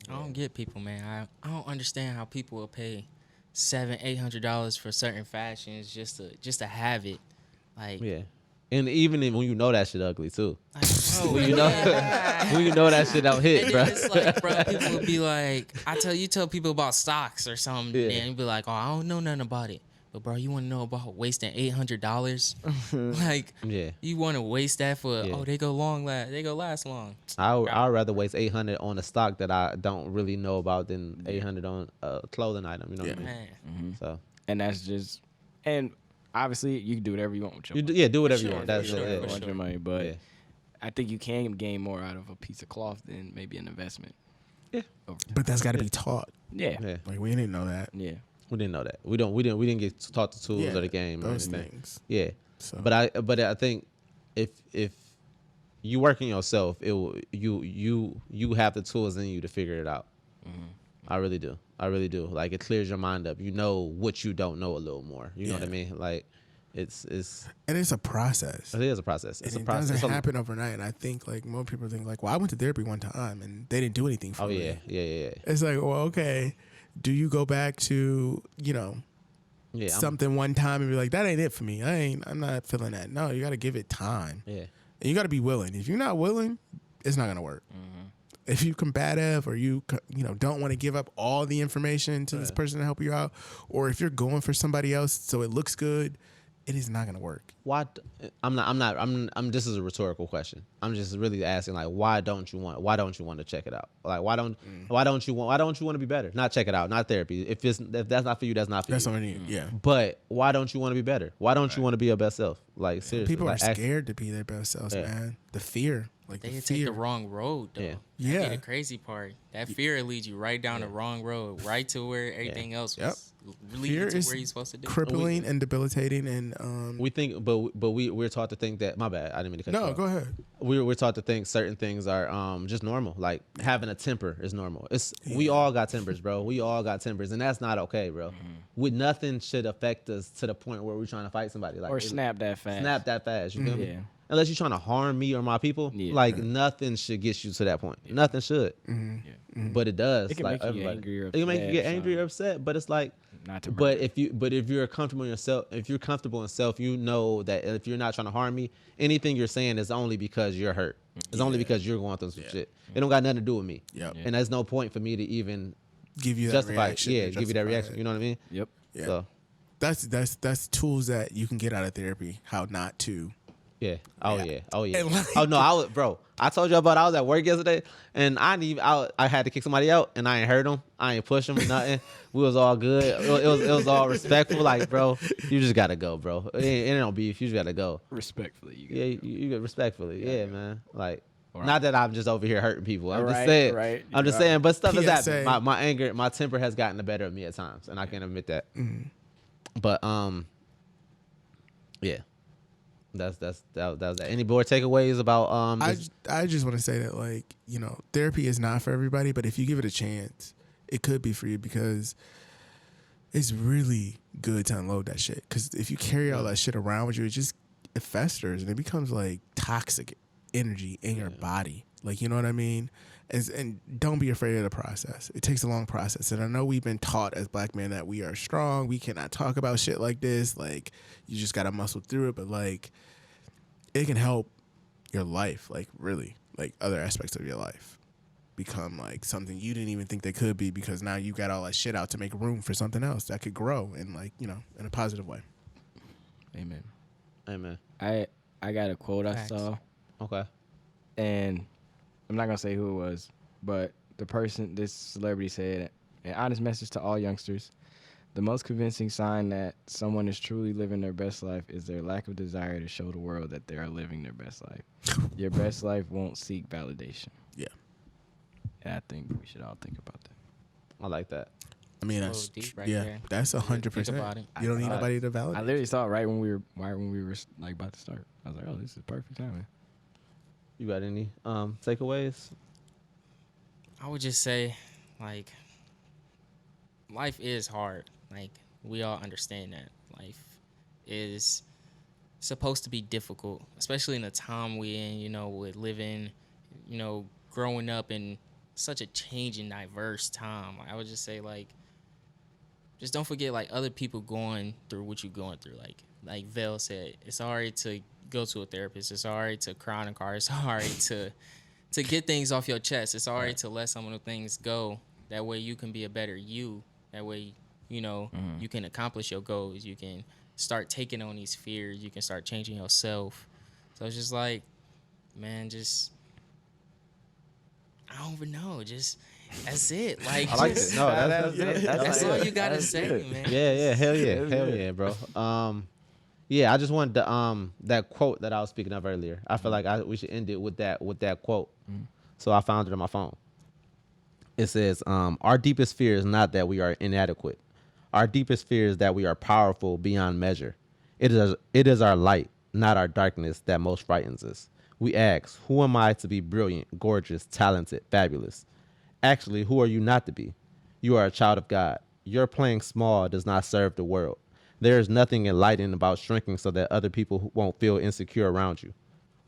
[SPEAKER 4] I don't get people, man. I don't understand how people will pay $700-800 for certain fashions just to have it. Like,
[SPEAKER 3] and even when you know that shit ugly too.
[SPEAKER 4] Like, bro,
[SPEAKER 3] when you know that shit don't hit, bro.
[SPEAKER 4] It's like, bro, people would be like, you tell people about stocks or something, and you'd be like, oh, I don't know nothing about it. But bro, you want to know about wasting $800? Like, you want to waste that for? Oh, they go last long.
[SPEAKER 3] I'd rather waste $800 on a stock that I don't really know about than $800 on a clothing item. You know what I mean? So,
[SPEAKER 2] and that's just, and obviously you can do whatever you want with your money.
[SPEAKER 3] Do whatever you want. That's it.
[SPEAKER 2] Want your money, but I think you can gain more out of a piece of cloth than maybe an investment.
[SPEAKER 5] Yeah, but that's got to be taught.
[SPEAKER 2] Yeah,
[SPEAKER 5] like we didn't know that.
[SPEAKER 2] Yeah.
[SPEAKER 3] We didn't know that. We didn't get taught the tools of the game.
[SPEAKER 5] Those things.
[SPEAKER 3] Yeah. So. But I think if you work in yourself, you have the tools in you to figure it out. I really do. Like it clears your mind up. You know what you don't know a little more. You know what I mean? Like it's
[SPEAKER 5] and it's a process.
[SPEAKER 3] It is a process. It's
[SPEAKER 5] and
[SPEAKER 3] a process.
[SPEAKER 5] It doesn't happen overnight. And I think like most people think like, well, I went to therapy one time and they didn't do anything for me.
[SPEAKER 3] Yeah.
[SPEAKER 5] It's like, well, okay. Do you go back to, you know, something one time and be like, that ain't it for me. I'm not feeling that. No, you got to give it time.
[SPEAKER 3] Yeah.
[SPEAKER 5] And you got to be willing. If you're not willing, it's not going to work. If you combative or you don't want to give up all the information to this person to help you out, or if you're going for somebody else so it looks good it is not going to work.
[SPEAKER 3] Why? This is a rhetorical question. I'm just really asking, like, why don't you want to check it out? Like, why don't you want to be better? Not check it out, not therapy. If that's not for you, that's not for you.
[SPEAKER 5] That's what I need. Yeah.
[SPEAKER 3] But why don't you want to be better? Why don't you want to be your best self? Like, seriously.
[SPEAKER 5] People are scared to be their best selves, man. The fear. Like
[SPEAKER 4] they
[SPEAKER 5] the
[SPEAKER 4] take
[SPEAKER 5] fear.
[SPEAKER 4] the wrong road, though.
[SPEAKER 5] Yeah.
[SPEAKER 4] That'd be the crazy part. That fear leads you right down the wrong road, right to where everything else was leading to where you're supposed to do.
[SPEAKER 5] Crippling and debilitating, and
[SPEAKER 3] we think, but we're taught to think that. My bad, I didn't mean to cut you off.
[SPEAKER 5] Go ahead.
[SPEAKER 3] We're taught to think certain things are just normal. Like having a temper is normal. We all got tempers, bro. We all got tempers, and that's not okay, bro. Nothing should affect us to the point where we're trying to fight somebody. Like
[SPEAKER 2] or snap that fast.
[SPEAKER 3] You feel me? Unless you're trying to harm me or my people, nothing should get you to that point. Nothing should. But it does.
[SPEAKER 2] It can
[SPEAKER 3] like
[SPEAKER 2] make you angry or
[SPEAKER 3] it can make you get angry or upset. But it's like, but if you're comfortable in yourself, if you're comfortable in self, you know that if you're not trying to harm me, anything you're saying is only because you're hurt. It's only because you're going through some shit. It don't got nothing to do with me. And there's no point for me to even
[SPEAKER 5] give you that
[SPEAKER 3] justify
[SPEAKER 5] reaction.
[SPEAKER 3] give you that reaction. You know what I mean?
[SPEAKER 2] Yep.
[SPEAKER 5] Yeah.
[SPEAKER 3] So
[SPEAKER 5] that's tools that you can get out of therapy. How not to.
[SPEAKER 3] Yeah. Oh yeah.
[SPEAKER 5] Like,
[SPEAKER 3] Oh no, I told you about I was at work yesterday and I had to kick somebody out and I ain't hurt them. I ain't push them nothing. We was all good. It was all respectful. Like, bro, you just gotta go, bro. It ain't no beef. You just gotta go.
[SPEAKER 2] Respectfully,
[SPEAKER 3] you get respectfully. Yeah, man. Like,
[SPEAKER 2] right.
[SPEAKER 3] Not that I'm just over here hurting people. I'm just saying.
[SPEAKER 2] Right.
[SPEAKER 3] I'm just saying. But stuff is
[SPEAKER 5] PSA.
[SPEAKER 3] happening. My anger, my temper has gotten the better of me at times, and I can admit that. But yeah. That was that. Any more takeaways about
[SPEAKER 5] I just want to say that, like, you know, therapy is not for everybody, but if you give it a chance, it could be for you, because it's really good to unload that shit. Because if you carry all that shit around with you, it festers and it becomes like toxic energy in your body. Like, you know what I mean? And don't be afraid of the process. It takes a long process. And I know we've been taught as black men that we are strong. We cannot talk about shit like this. Like, you just got to muscle through it. But, like, it can help your life, like, really, like, other aspects of your life become, like, something you didn't even think they could be, because now you got all that shit out to make room for something else that could grow in, like, you know, in a positive way.
[SPEAKER 2] Amen. I got a quote I saw.
[SPEAKER 3] Okay.
[SPEAKER 2] And I'm not going to say who it was, but this celebrity said, an honest message to all youngsters: the most convincing sign that someone is truly living their best life is their lack of desire to show the world that they are living their best life. Your best life won't seek validation. Yeah. And I think we should all think about that.
[SPEAKER 3] I like that.
[SPEAKER 5] I mean, that's that's 100%. You don't need nobody to validate.
[SPEAKER 2] I literally saw it right when we were like about to start. I was like, oh, this is perfect timing.
[SPEAKER 3] You got any takeaways?
[SPEAKER 4] I would just say, like, life is hard. Like, we all understand that. Life is supposed to be difficult, especially in the time we in, you know, with living, you know, growing up in such a changing, diverse time. I would just say, like, just don't forget, like, other people going through what you're going through. Like Vel said, it's all right to go to a therapist. It's all right to cry in a car. It's all right to get things off your chest. It's all right to let some of the things go. That way you can be a better you. That way, you know, you can accomplish your goals. You can start taking on these fears. You can start changing yourself. So it's just like, man, I don't even know. Just, that's it. Like,
[SPEAKER 3] I like it. No, that's it.
[SPEAKER 4] That's all you gotta say, man.
[SPEAKER 3] Yeah, hell yeah, bro. Yeah, I just wanted that quote that I was speaking of earlier. I feel like we should end it with that quote. So I found it on my phone. It says, our deepest fear is not that we are inadequate. Our deepest fear is that we are powerful beyond measure. It is our light, not our darkness, that most frightens us. We ask, who am I to be brilliant, gorgeous, talented, fabulous? Actually, who are you not to be? You are a child of God. Your playing small does not serve the world. There is nothing enlightening about shrinking so that other people won't feel insecure around you.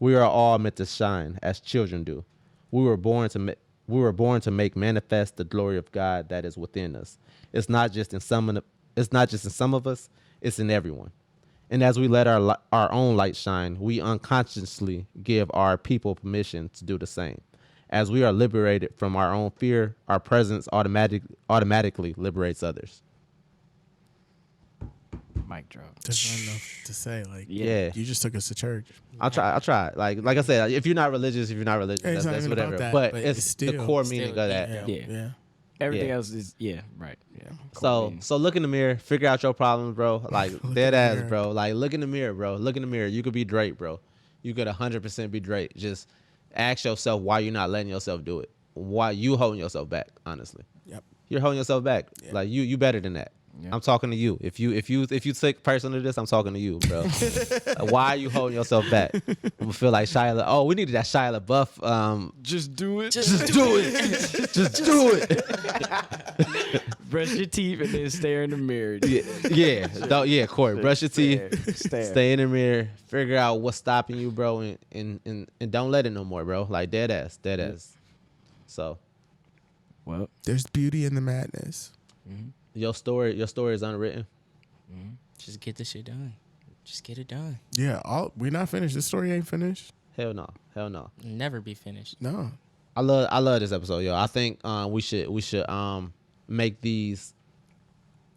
[SPEAKER 3] We are all meant to shine as children do. We were born to make manifest the glory of God that is within us. It's not just in some of us, it's in everyone. And as we let our own light shine, we unconsciously give our people permission to do the same. As we are liberated from our own fear, our presence automatically liberates others.
[SPEAKER 2] Mic Mic drop.
[SPEAKER 5] There's not enough to say. Like,
[SPEAKER 3] Yeah.
[SPEAKER 5] you just took us to church.
[SPEAKER 3] I'll try. Like I said, if you're not religious,
[SPEAKER 5] It's not
[SPEAKER 3] that's
[SPEAKER 5] even
[SPEAKER 3] whatever.
[SPEAKER 5] about that,
[SPEAKER 3] but
[SPEAKER 5] but
[SPEAKER 3] it's
[SPEAKER 5] it's
[SPEAKER 3] the
[SPEAKER 5] still-
[SPEAKER 3] core meaning of that.
[SPEAKER 5] Yeah.
[SPEAKER 2] Everything
[SPEAKER 3] Yeah.
[SPEAKER 2] else is right. Yeah.
[SPEAKER 3] So look in the mirror, figure out your problems, bro. Like
[SPEAKER 5] Look
[SPEAKER 3] dead
[SPEAKER 5] in the
[SPEAKER 3] ass,
[SPEAKER 5] mirror.
[SPEAKER 3] bro. Like look in the mirror, bro. Look in the mirror. You could be Drake, bro. You could 100% be Drake. Just ask yourself why you're not letting yourself do it. Why you holding yourself back? Honestly,
[SPEAKER 5] Yep.
[SPEAKER 3] you're holding yourself back.
[SPEAKER 5] Yeah.
[SPEAKER 3] Like you better than that.
[SPEAKER 2] Yeah.
[SPEAKER 3] I'm talking to you. If you take personal to this, I'm talking to you, bro. Like, why are you holding yourself back? I'm gonna feel like Shia. Oh, we needed that Shia LaBeouf.
[SPEAKER 2] Just do it.
[SPEAKER 3] Just do it. Just do it.
[SPEAKER 2] Brush your teeth and then stare in the mirror.
[SPEAKER 3] Yeah, Corey. Brush your teeth.
[SPEAKER 2] Stare.
[SPEAKER 3] Stay in the mirror. Figure out what's stopping you, bro, and don't let it no more, bro. Like dead ass. So,
[SPEAKER 2] Well,
[SPEAKER 5] There's beauty in the madness.
[SPEAKER 3] your story is unwritten.
[SPEAKER 4] Just get this shit done. Just get it done.
[SPEAKER 5] Yeah, we're not finished. This story ain't finished.
[SPEAKER 3] Hell no.
[SPEAKER 4] Never be finished.
[SPEAKER 5] No.
[SPEAKER 3] I love this episode, yo. I think we should make these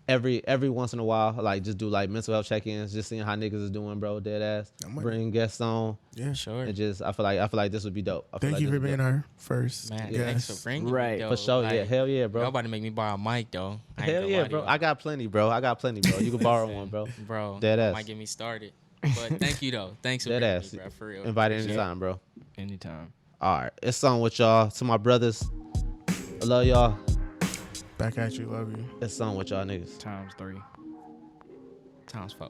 [SPEAKER 3] every once in a while, like just do like mental health check-ins, just seeing how niggas is doing, bro. Dead ass. Bring guests on.
[SPEAKER 5] Yeah.
[SPEAKER 4] Sure.
[SPEAKER 3] And just I feel like this would be dope.
[SPEAKER 5] Thank you for being our first
[SPEAKER 4] Man,
[SPEAKER 5] guest.
[SPEAKER 4] thanks for bringing
[SPEAKER 2] Right.
[SPEAKER 4] me, though.
[SPEAKER 3] For sure, yeah.
[SPEAKER 4] Like,
[SPEAKER 3] Hell yeah, bro.
[SPEAKER 4] Nobody make me borrow a mic, though. I ain't
[SPEAKER 3] Hell
[SPEAKER 4] gonna
[SPEAKER 3] yeah,
[SPEAKER 4] lie to
[SPEAKER 3] bro.
[SPEAKER 4] you.
[SPEAKER 3] I got plenty, bro. You can borrow one, bro.
[SPEAKER 4] Bro,
[SPEAKER 3] Dead
[SPEAKER 4] that
[SPEAKER 3] ass.
[SPEAKER 4] might get me started. But thank you, though. Thanks for
[SPEAKER 3] Dead
[SPEAKER 4] bringing
[SPEAKER 3] ass.
[SPEAKER 4] me, bro, for real.
[SPEAKER 3] Invite anytime, bro.
[SPEAKER 2] anytime.
[SPEAKER 3] All right, it's on with y'all. To my brothers, I love y'all.
[SPEAKER 5] Back at you. Love you.
[SPEAKER 3] It's on with y'all niggas.
[SPEAKER 2] Times 3.
[SPEAKER 4] Times 4.